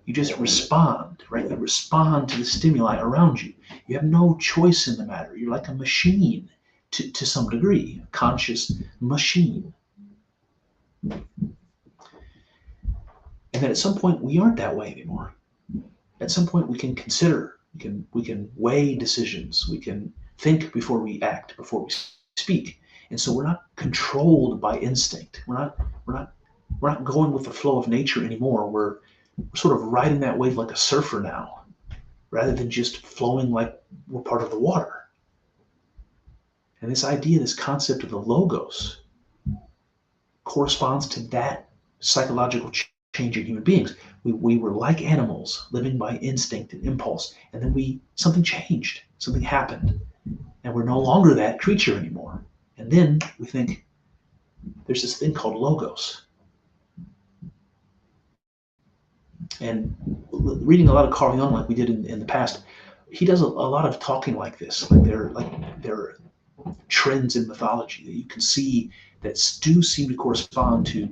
You just respond, right? You respond to the stimuli around you. You have no choice in the matter. You're like a machine to some degree, a conscious machine. And then at some point, we aren't that way anymore. At some point, we can consider, we can weigh decisions, we can think before we act, before we speak. And so we're not controlled by instinct. We're not going with the flow of nature anymore. We're sort of riding that wave like a surfer now, rather than just flowing like we're part of the water. And this idea, this concept of the logos, corresponds to that psychological change in human beings. We were like animals, living by instinct and impulse, and then something changed, something happened, and we're no longer that creature anymore. And then we think there's this thing called logos. And reading a lot of Carl Jung, like we did in the past, he does a lot of talking like this. There are trends in mythology that you can see that do seem to correspond to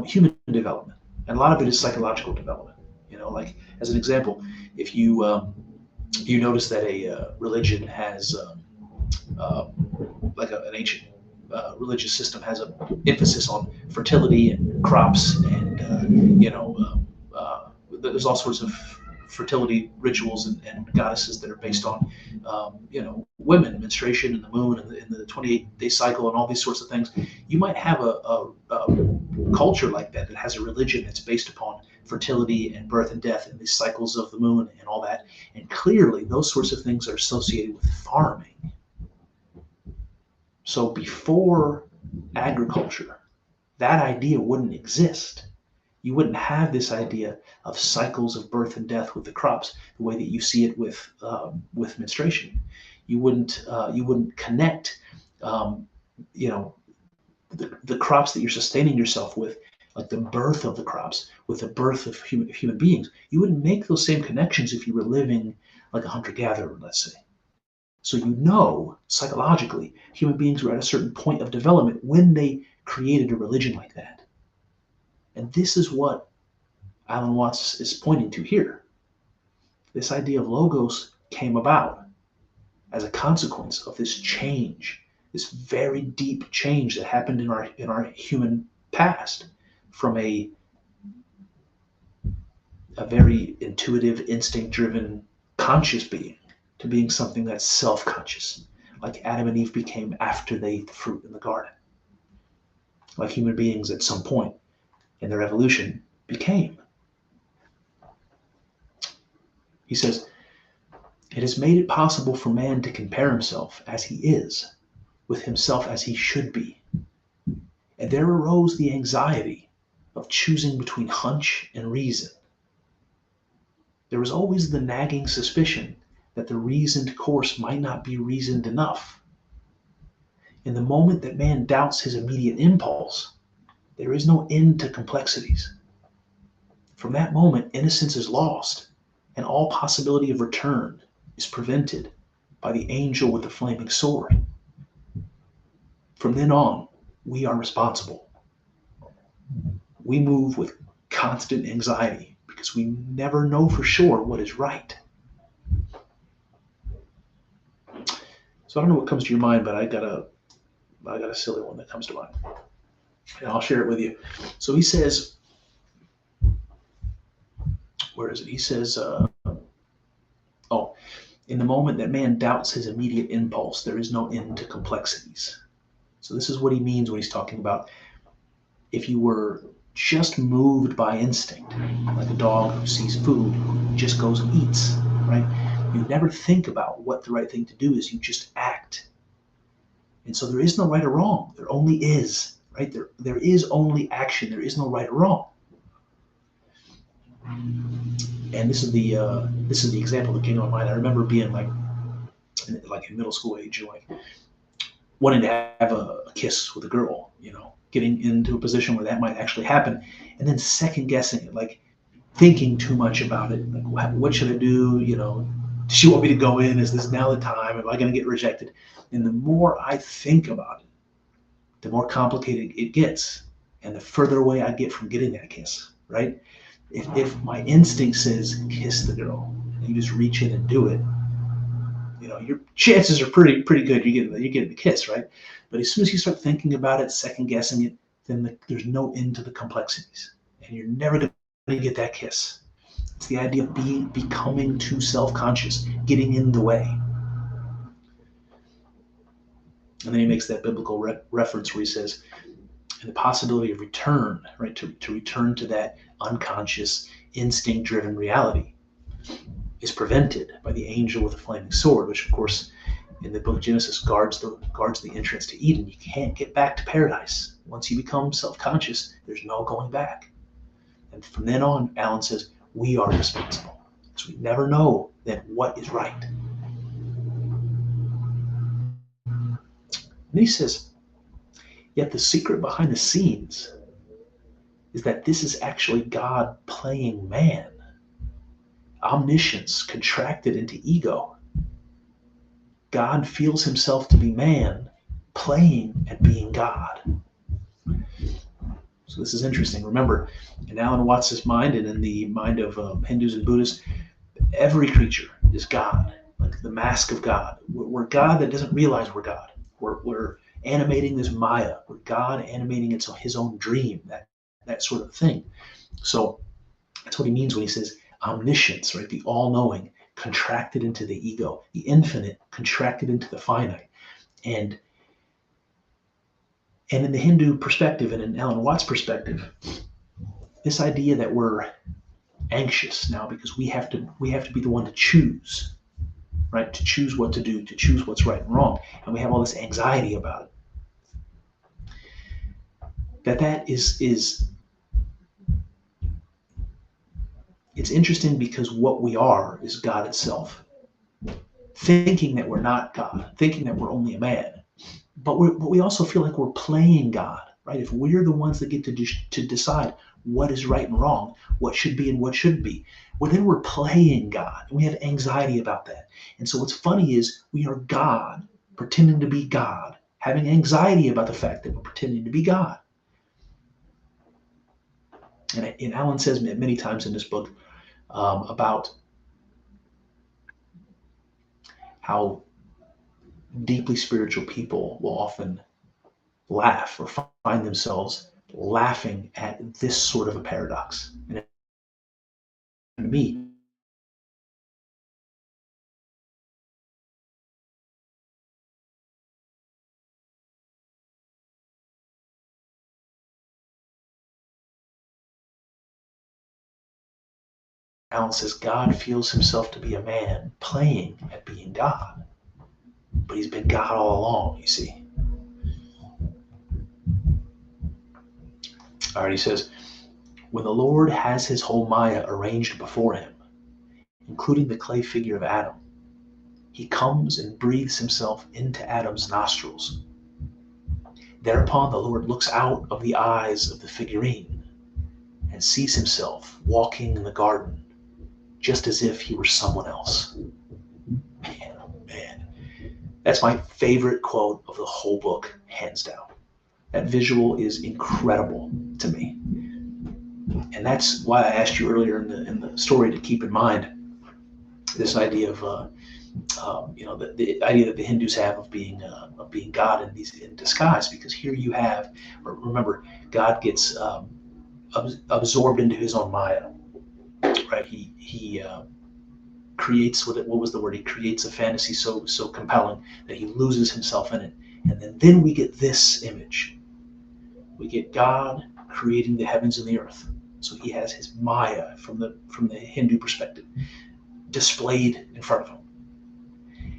human development, and a lot of it is psychological development. Like as an example, if you notice that a religion has like an ancient religious system has an emphasis on fertility and crops, and there's all sorts of fertility rituals and goddesses that are based on women, menstruation, and the moon, and the 28-day cycle, and all these sorts of things. You might have a culture like that has a religion that's based upon fertility and birth and death and these cycles of the moon and all that. And clearly those sorts of things are associated with farming. So before agriculture, that idea wouldn't exist. You wouldn't have this idea of cycles of birth and death with the crops the way that you see it with menstruation. You wouldn't connect the crops that you're sustaining yourself with, like the birth of the crops, with the birth of human beings. You wouldn't make those same connections if you were living like a hunter-gatherer, let's say. So psychologically, human beings were at a certain point of development when they created a religion like that. And this is what Alan Watts is pointing to here. This idea of logos came about as a consequence of this change, this very deep change that happened in our human past, from a very intuitive, instinct-driven, conscious being to being something that's self-conscious, like Adam and Eve became after they ate the fruit in the garden, like human beings at some point in their evolution became. He says, it has made it possible for man to compare himself as he is with himself as he should be. And there arose the anxiety of choosing between hunch and reason. There was always the nagging suspicion that the reasoned course might not be reasoned enough. In the moment that man doubts his immediate impulse, there is no end to complexities. From that moment, innocence is lost, and all possibility of return is prevented by the angel with the flaming sword. From then on, we are responsible. We move with constant anxiety because we never know for sure what is right. So I don't know what comes to your mind, but I got a silly one that comes to mind, and I'll share it with you. So he says, where is it? He says, in the moment that man doubts his immediate impulse, there is no end to complexities. So this is what he means when he's talking about if you were just moved by instinct, like a dog who sees food, just goes and eats, right? You never think about what the right thing to do is. You just act. And so there is no right or wrong. There only is, right? There is only action. There is no right or wrong. And this is the example that came to my mind. I remember being like in middle school age, like wanting to have a kiss with a girl, getting into a position where that might actually happen, and then second guessing it, like thinking too much about it. Like, what should I do? Does she want me to go in? Is this now the time? Am I going to get rejected? And the more I think about it, the more complicated it gets, and the further away I get from getting that kiss, right? If my instinct says kiss the girl, and you just reach in and do it, your chances are pretty good you're getting the kiss, right? But as soon as you start thinking about it, second guessing it, then there's no end to the complexities, and you're never going to get that kiss. It's the idea of becoming too self-conscious, getting in the way. And then he makes that biblical reference where he says, and the possibility of return, right, to return to that unconscious, instinct-driven reality is prevented by the angel with a flaming sword, which, of course, in the book of Genesis guards the entrance to Eden. You can't get back to paradise. Once you become self-conscious, there's no going back. And from then on, Alan says, we are responsible, because we never know then what is right. And he says, yet the secret behind the scenes is that this is actually God playing man. Omniscience contracted into ego. God feels himself to be man, playing at being God. So this is interesting. Remember, in Alan Watts' mind and in the mind of Hindus and Buddhists, every creature is God, like the mask of God. We're God that doesn't realize we're God. We're animating this Maya. We're God animating his own dream, that sort of thing. So that's what he means when he says omniscience, right? The all-knowing contracted into the ego, the infinite contracted into the finite. And in the Hindu perspective and in Alan Watts' perspective, this idea that we're anxious now because we have to be the one to choose, right? To choose what to do, to choose what's right and wrong. And we have all this anxiety about it. That is it's interesting because what we are is God itself. Thinking that we're not God, thinking that we're only a man. But we also feel like we're playing God, right? If we're the ones that get to decide what is right and wrong, what should be and what shouldn't be, well, then we're playing God. And we have anxiety about that. And so what's funny is we are God, pretending to be God, having anxiety about the fact that we're pretending to be God. And Alan says many times in this book about how deeply spiritual people will often laugh or find themselves laughing at this sort of a paradox. And to me, Alan says God feels himself to be a man playing at being God. But he's been God all along, you see. All right, he says, when the Lord has his whole Maya arranged before him, including the clay figure of Adam, he comes and breathes himself into Adam's nostrils. Thereupon the Lord looks out of the eyes of the figurine and sees himself walking in the garden just as if he were someone else. Man, oh man. That's my favorite quote of the whole book, hands down. That visual is incredible to me. And that's why I asked you earlier in the story to keep in mind this idea of the idea that the Hindus have of being God in disguise, because here you have, remember, God gets absorbed into his own Maya, right? He creates what was the word? He creates a fantasy so compelling that he loses himself in it, and then we get this image. We get God creating the heavens and the earth. So he has his Maya from the Hindu perspective displayed in front of him.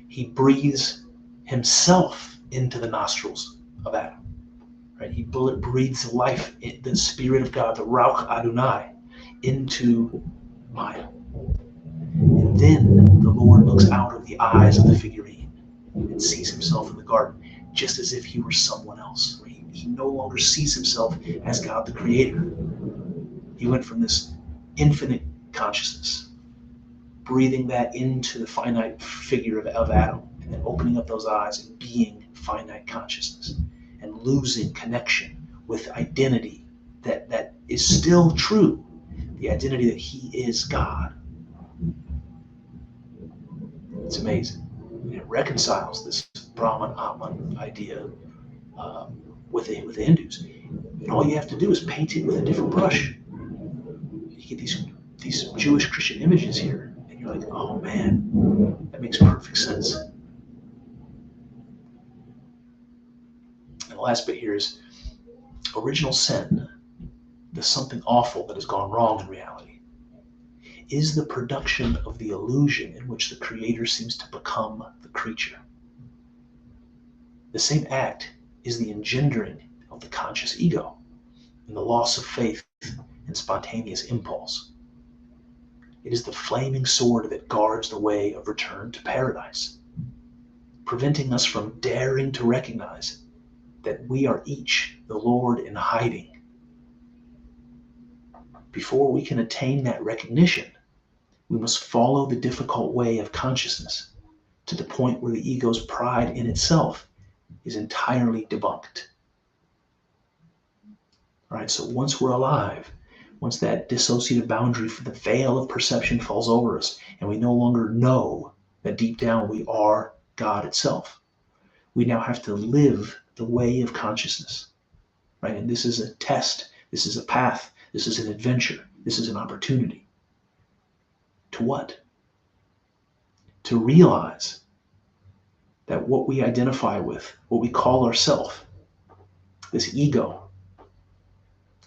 He breathes himself into the nostrils of Adam. Right? He breathes life, the Spirit of God, the Ruach Adonai, into Maya. And then the Lord looks out of the eyes of the figurine and sees himself in the garden, just as if he were someone else. He no longer sees himself as God the Creator. He went from this infinite consciousness, breathing that into the finite figure of Adam, and then opening up those eyes and being finite consciousness, and losing connection with identity that is still true, the identity that he is God. It's amazing. And it reconciles this Brahman Atman idea with the Hindus. And all you have to do is paint it with a different brush. You get these Jewish Christian images here, and you're like, oh man, that makes perfect sense. And the last bit here is original sin, the something awful that has gone wrong in reality, is the production of the illusion in which the Creator seems to become the creature. The same act is the engendering of the conscious ego and the loss of faith and spontaneous impulse. It is the flaming sword that guards the way of return to paradise, preventing us from daring to recognize that we are each the Lord in hiding. Before we can attain that recognition, we must follow the difficult way of consciousness to the point where the ego's pride in itself is entirely debunked. All right, so once we're alive, once that dissociative boundary for the veil of perception falls over us, and we no longer know that deep down we are God itself, we now have to live the way of consciousness, right? And this is a test, this is a path, this is an adventure, this is an opportunity. To what? To realize that what we identify with, what we call ourselves, this ego,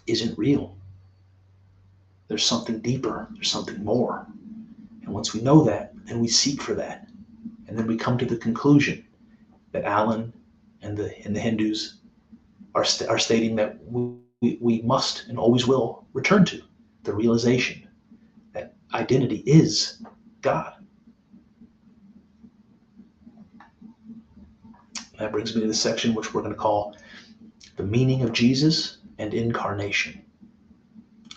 isn't real. There's something deeper, there's something more. And once we know that, then we seek for that. And then we come to the conclusion that Alan and the Hindus are stating that we must and always will return to, the realization that identity is God. That brings me to the section which we're going to call the meaning of Jesus and incarnation.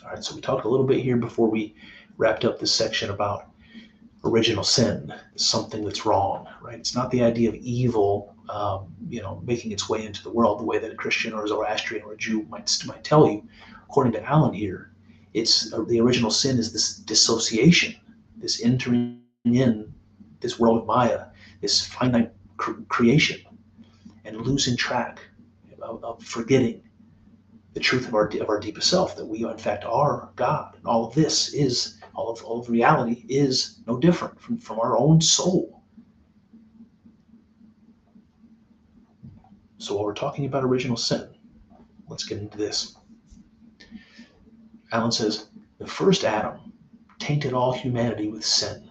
All right, so we talked a little bit here before we wrapped up this section about original sin, something that's wrong, right? It's not the idea of evil, making its way into the world the way that a Christian or a Zoroastrian or a Jew might tell you. According to Alan here, it's the original sin is this dissociation, this entering in this world of Maya, this finite creation, and losing track of forgetting the truth of our deepest self, that we in fact are God. And all of this is, all of reality is no different from our own soul. So while we're talking about original sin, let's get into this. Alan says, the first Adam tainted all humanity with sin.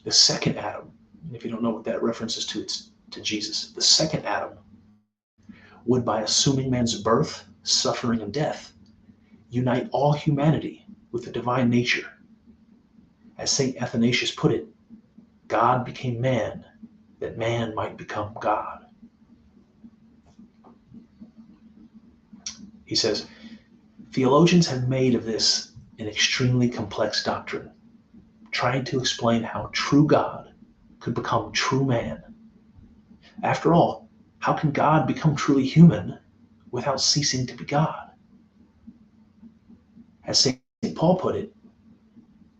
The second Adam, and if you don't know what that references to, it's to Jesus. The second Adam would, by assuming man's birth, suffering, and death, unite all humanity with the divine nature. As St. Athanasius put it, God became man, that man might become God. He says, theologians have made of this an extremely complex doctrine, trying to explain how true God could become true man. After all, how can God become truly human without ceasing to be God? As St. Paul put it,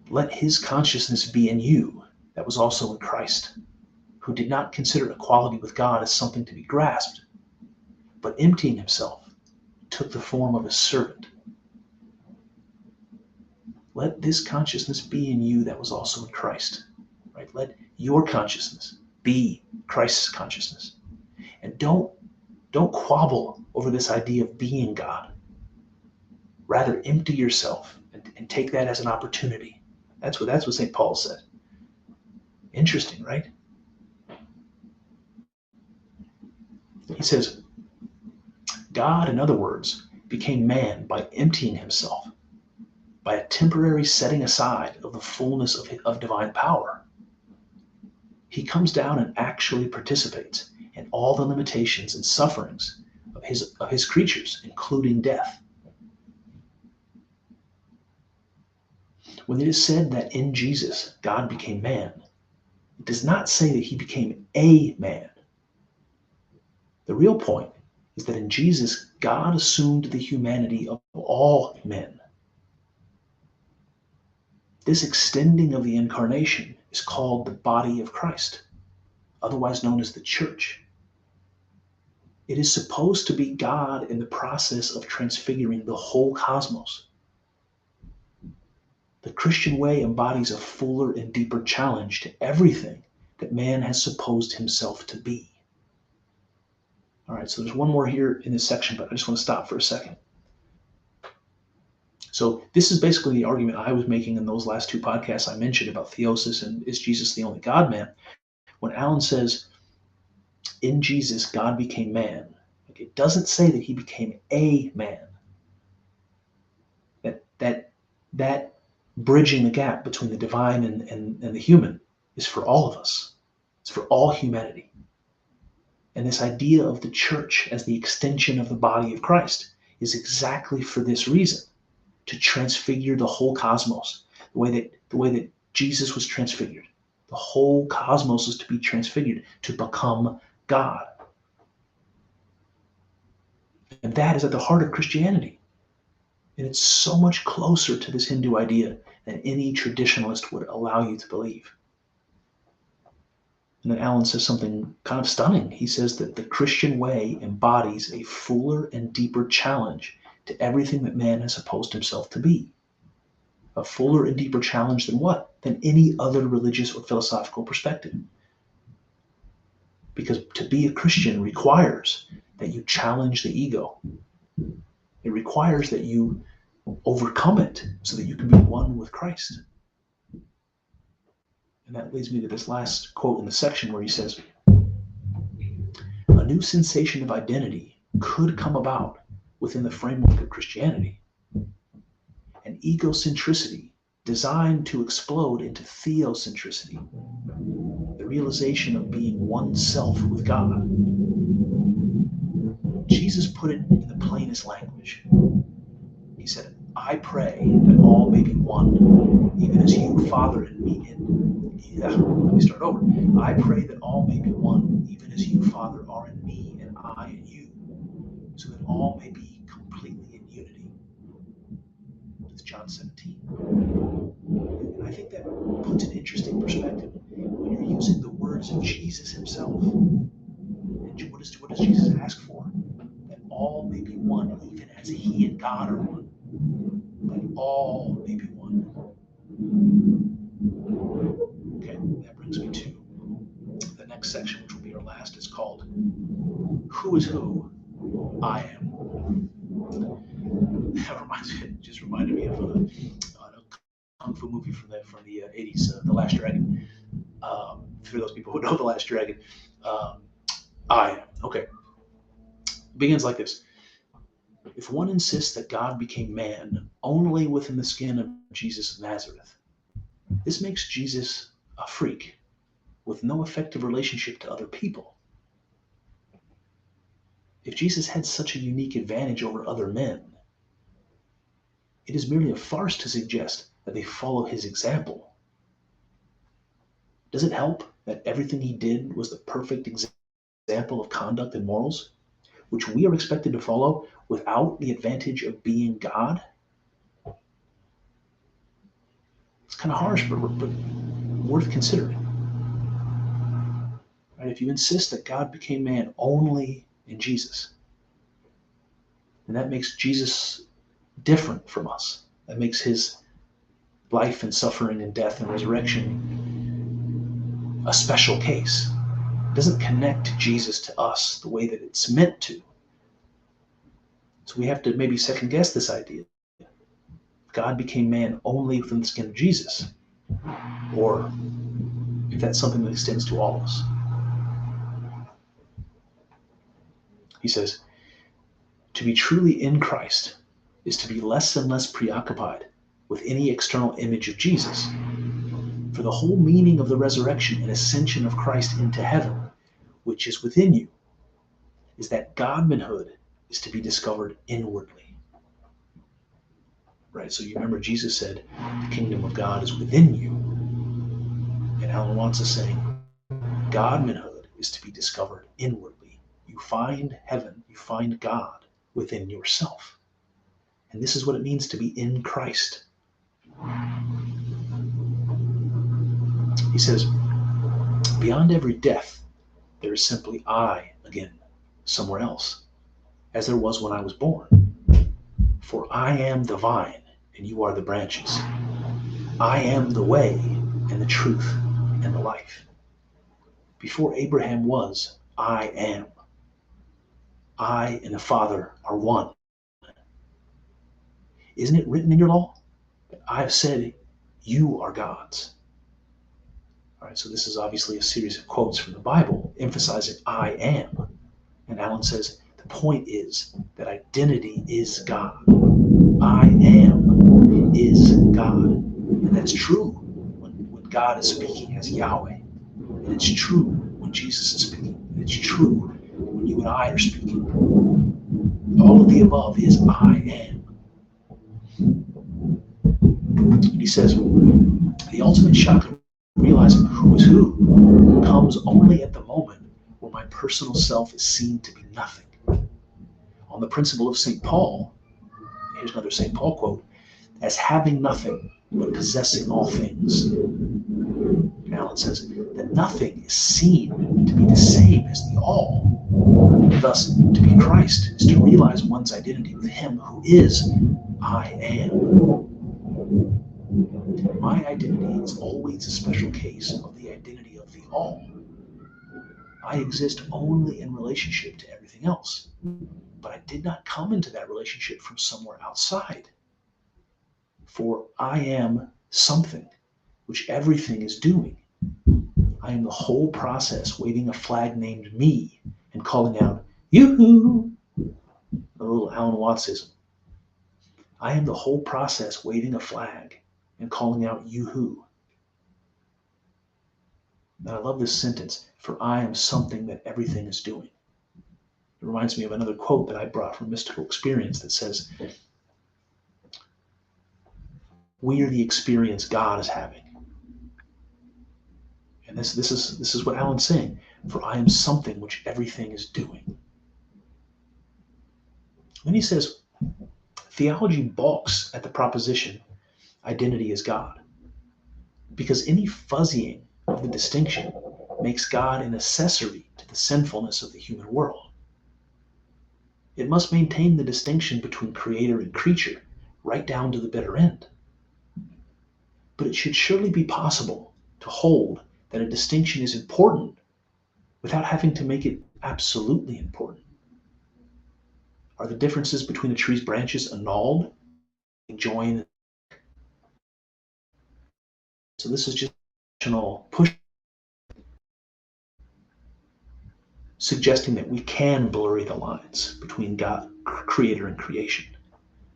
let his consciousness be in you that was also in Christ, who did not consider equality with God as something to be grasped, but emptying himself, took the form of a servant. Let this consciousness be in you that was also in Christ. Right? Let your consciousness be Christ's consciousness. And don't quabble over this idea of being God. Rather empty yourself and take that as an opportunity. That's what St. Paul said. Interesting, right? He says, God, in other words, became man by emptying himself, by a temporary setting aside of the fullness of divine power. He comes down and actually participates in all the limitations and sufferings of his creatures, including death. When it is said that in Jesus God became man, it does not say that he became a man. The real point is that in Jesus, God assumed the humanity of all men. This extending of the incarnation is called the body of Christ, otherwise known as the church. It is supposed to be God in the process of transfiguring the whole cosmos. The Christian way embodies a fuller and deeper challenge to everything that man has supposed himself to be. All right, so there's one more here in this section, but I just want to stop for a second. So this is basically the argument I was making in those last two podcasts I mentioned about theosis and is Jesus the only God-man? When Alan says, in Jesus, God became man, it doesn't say that he became a man. That bridging the gap between the divine and the human is for all of us. It's for all humanity. And this idea of the church as the extension of the body of Christ is exactly for this reason, to transfigure the whole cosmos, the way that Jesus was transfigured. The whole cosmos is to be transfigured, to become God. And that is at the heart of Christianity. And it's so much closer to this Hindu idea than any traditionalist would allow you to believe. And then Alan says something kind of stunning. He says that the Christian way embodies a fuller and deeper challenge to everything that man has supposed himself to be. A fuller and deeper challenge than what? Than any other religious or philosophical perspective. Because to be a Christian requires that you challenge the ego. It requires that you overcome it so that you can be one with Christ. And that leads me to this last quote in the section where he says, a new sensation of identity could come about within the framework of Christianity. An egocentricity designed to explode into theocentricity, the realization of being oneself with God. Jesus put it in the plainest language. He said, I pray that all may be one, even as you, Father, and me. Let me start over. I pray that all may be one, even as you, Father, are in me, and I in you, so that all may be completely in unity. It's John 17. And I think that puts an interesting perspective when you're using the words of Jesus himself. And what does Jesus ask for? That all may be one, even as he and God are one. That all may be one. Okay, that brings me to the next section, which will be our last. It's called Who is Who? I Am. That just reminded me of a kung fu movie from the 80s, The Last Dragon. For those people who know The Last Dragon, I Am. Okay. Begins like this. If one insists that God became man only within the skin of Jesus of Nazareth, this makes Jesus a freak with no effective relationship to other people. If Jesus had such a unique advantage over other men, it is merely a farce to suggest that they follow his example. Does it help that everything he did was the perfect example of conduct and morals, which we are expected to follow without the advantage of being God? It's kind of harsh, but worth considering. Right? If you insist that God became man only in Jesus, then that makes Jesus different from us. That makes his life and suffering and death and resurrection a special case. It doesn't connect Jesus to us the way that it's meant to. So we have to maybe second guess this idea. God became man only within the skin of Jesus, or if that's something that extends to all of us. He says, to be truly in Christ is to be less and less preoccupied with any external image of Jesus. For the whole meaning of the resurrection and ascension of Christ into heaven, which is within you, is that God-manhood is to be discovered inwardly. Right? So you remember Jesus said, the kingdom of God is within you. And Alan Watts is saying, God-manhood is to be discovered inwardly. You find heaven, you find God within yourself. And this is what it means to be in Christ. He says, beyond every death, there is simply I again, somewhere else, as there was when I was born. For I am the vine, and you are the branches. I am the way, and the truth, and the life. Before Abraham was, I am. I and the Father are one. Isn't it written in your law? I have said, you are God's. All right, so this is obviously a series of quotes from the Bible emphasizing I am. And Alan says, the point is that identity is God. I am is God. And that's true when God is speaking as Yahweh. And it's true when Jesus is speaking. And it's true when you and I are speaking. All of the above is I am. And he says, the ultimate shock of realizing who is who comes only at the moment where my personal self is seen to be nothing. On the principle of St. Paul, here's another St. Paul quote, as having nothing but possessing all things. And Alan says, the nothing is seen to be the same as the all. Thus, to be Christ is to realize one's identity with him who is I am. My identity is always a special case of the identity of the all. I exist only in relationship to everything else, but I did not come into that relationship from somewhere outside. For I am something which everything is doing. I am the whole process waving a flag named me and calling out, yoo-hoo, a little Alan Wattsism. I am the whole process waving a flag and calling out yoo-hoo. And I love this sentence, for I am something that everything is doing. It reminds me of another quote that I brought from Mystical Experience that says, we are the experience God is having. And this is what Alan's saying, for I am something which everything is doing. Then he says, theology balks at the proposition, identity is God, because any fuzzying of the distinction makes God an accessory to the sinfulness of the human world. It must maintain the distinction between creator and creature right down to the bitter end. But it should surely be possible to hold that a distinction is important without having to make it absolutely important. Are the differences between a tree's branches annulled and joined? So this is just a push suggesting that we can blur the lines between God, creator, and creation.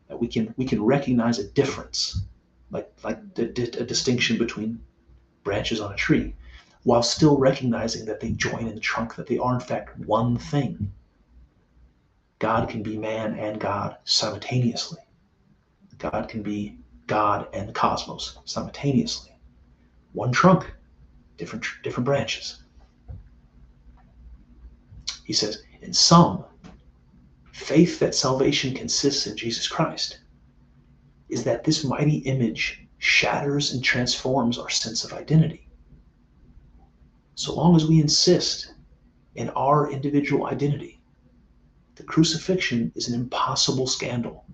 That we can recognize a difference, like a distinction between branches on a tree, while still recognizing that they join in the trunk, that they are in fact one thing. God can be man and God simultaneously. God can be God and the cosmos simultaneously. One trunk, different branches. He says, in sum, faith that salvation consists in Jesus Christ is that this mighty image shatters and transforms our sense of identity. So long as we insist in our individual identity, the crucifixion is an impossible scandal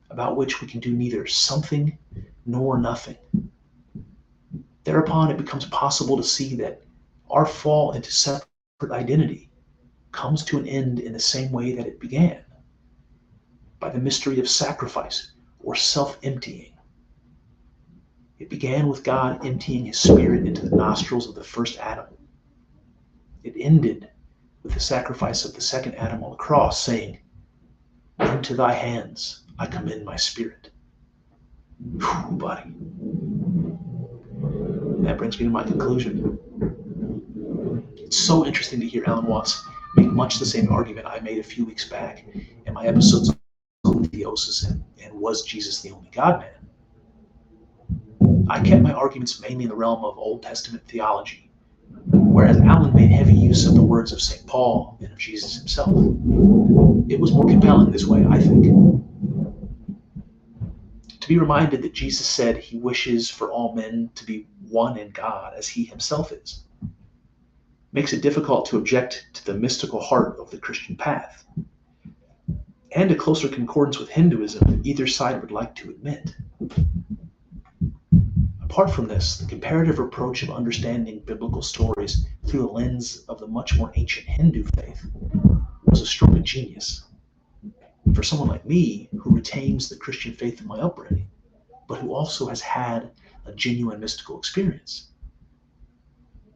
about which we can do neither something nor nothing. Thereupon it becomes possible to see that our fall into separate identity comes to an end in the same way that it began, by the mystery of sacrifice or self-emptying, It began with God emptying his spirit into the nostrils of the first Adam. It ended with the sacrifice of the second Adam on the cross, saying, "Into thy hands I commend my spirit." Whew, buddy. That brings me to my conclusion. It's so interesting to hear Alan Watts make much the same argument I made a few weeks back in my episodes on theosis and was Jesus the only God-man. I kept my arguments mainly in the realm of Old Testament theology, whereas Alan made heavy use of the words of St. Paul and of Jesus himself. It was more compelling this way, I think. To be reminded that Jesus said he wishes for all men to be one in God as he himself is makes it difficult to object to the mystical heart of the Christian path, and a closer concordance with Hinduism than either side would like to admit. Apart from this, the comparative approach of understanding biblical stories through the lens of the much more ancient Hindu faith was a stroke of genius for someone like me who retains the Christian faith in my upbringing, but who also has had a genuine mystical experience.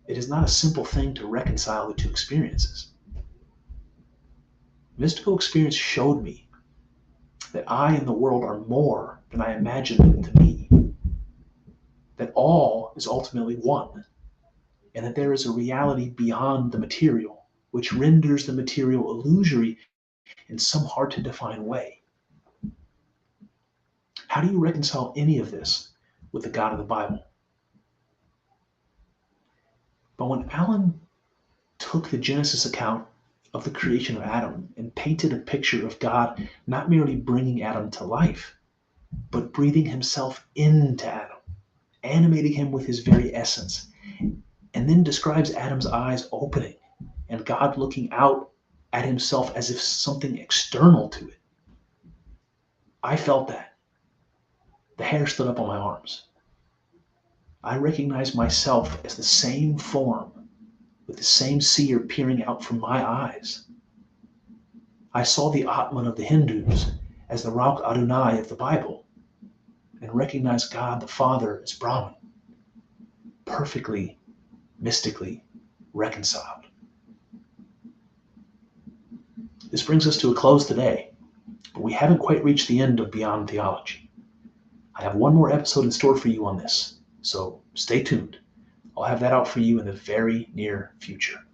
It is not a simple thing to reconcile the two experiences. Mystical experience showed me that I and the world are more than I imagined them to be, that all is ultimately one, and that there is a reality beyond the material, which renders the material illusory in some hard to define way. How do you reconcile any of this with the God of the Bible? But when Alan took the Genesis account of the creation of Adam and painted a picture of God not merely bringing Adam to life, but breathing himself into Adam, animating him with his very essence, and then describes Adam's eyes opening and God looking out at himself as if something external to it, I felt that. The hair stood up on my arms. I recognized myself as the same form, with the same seer peering out from my eyes. I saw the Atman of the Hindus as the Rauk Adonai of the Bible, and recognized God the Father as Brahman, perfectly, mystically reconciled. This brings us to a close today, but we haven't quite reached the end of Beyond Theology. I have one more episode in store for you on this, so stay tuned. I'll have that out for you in the very near future.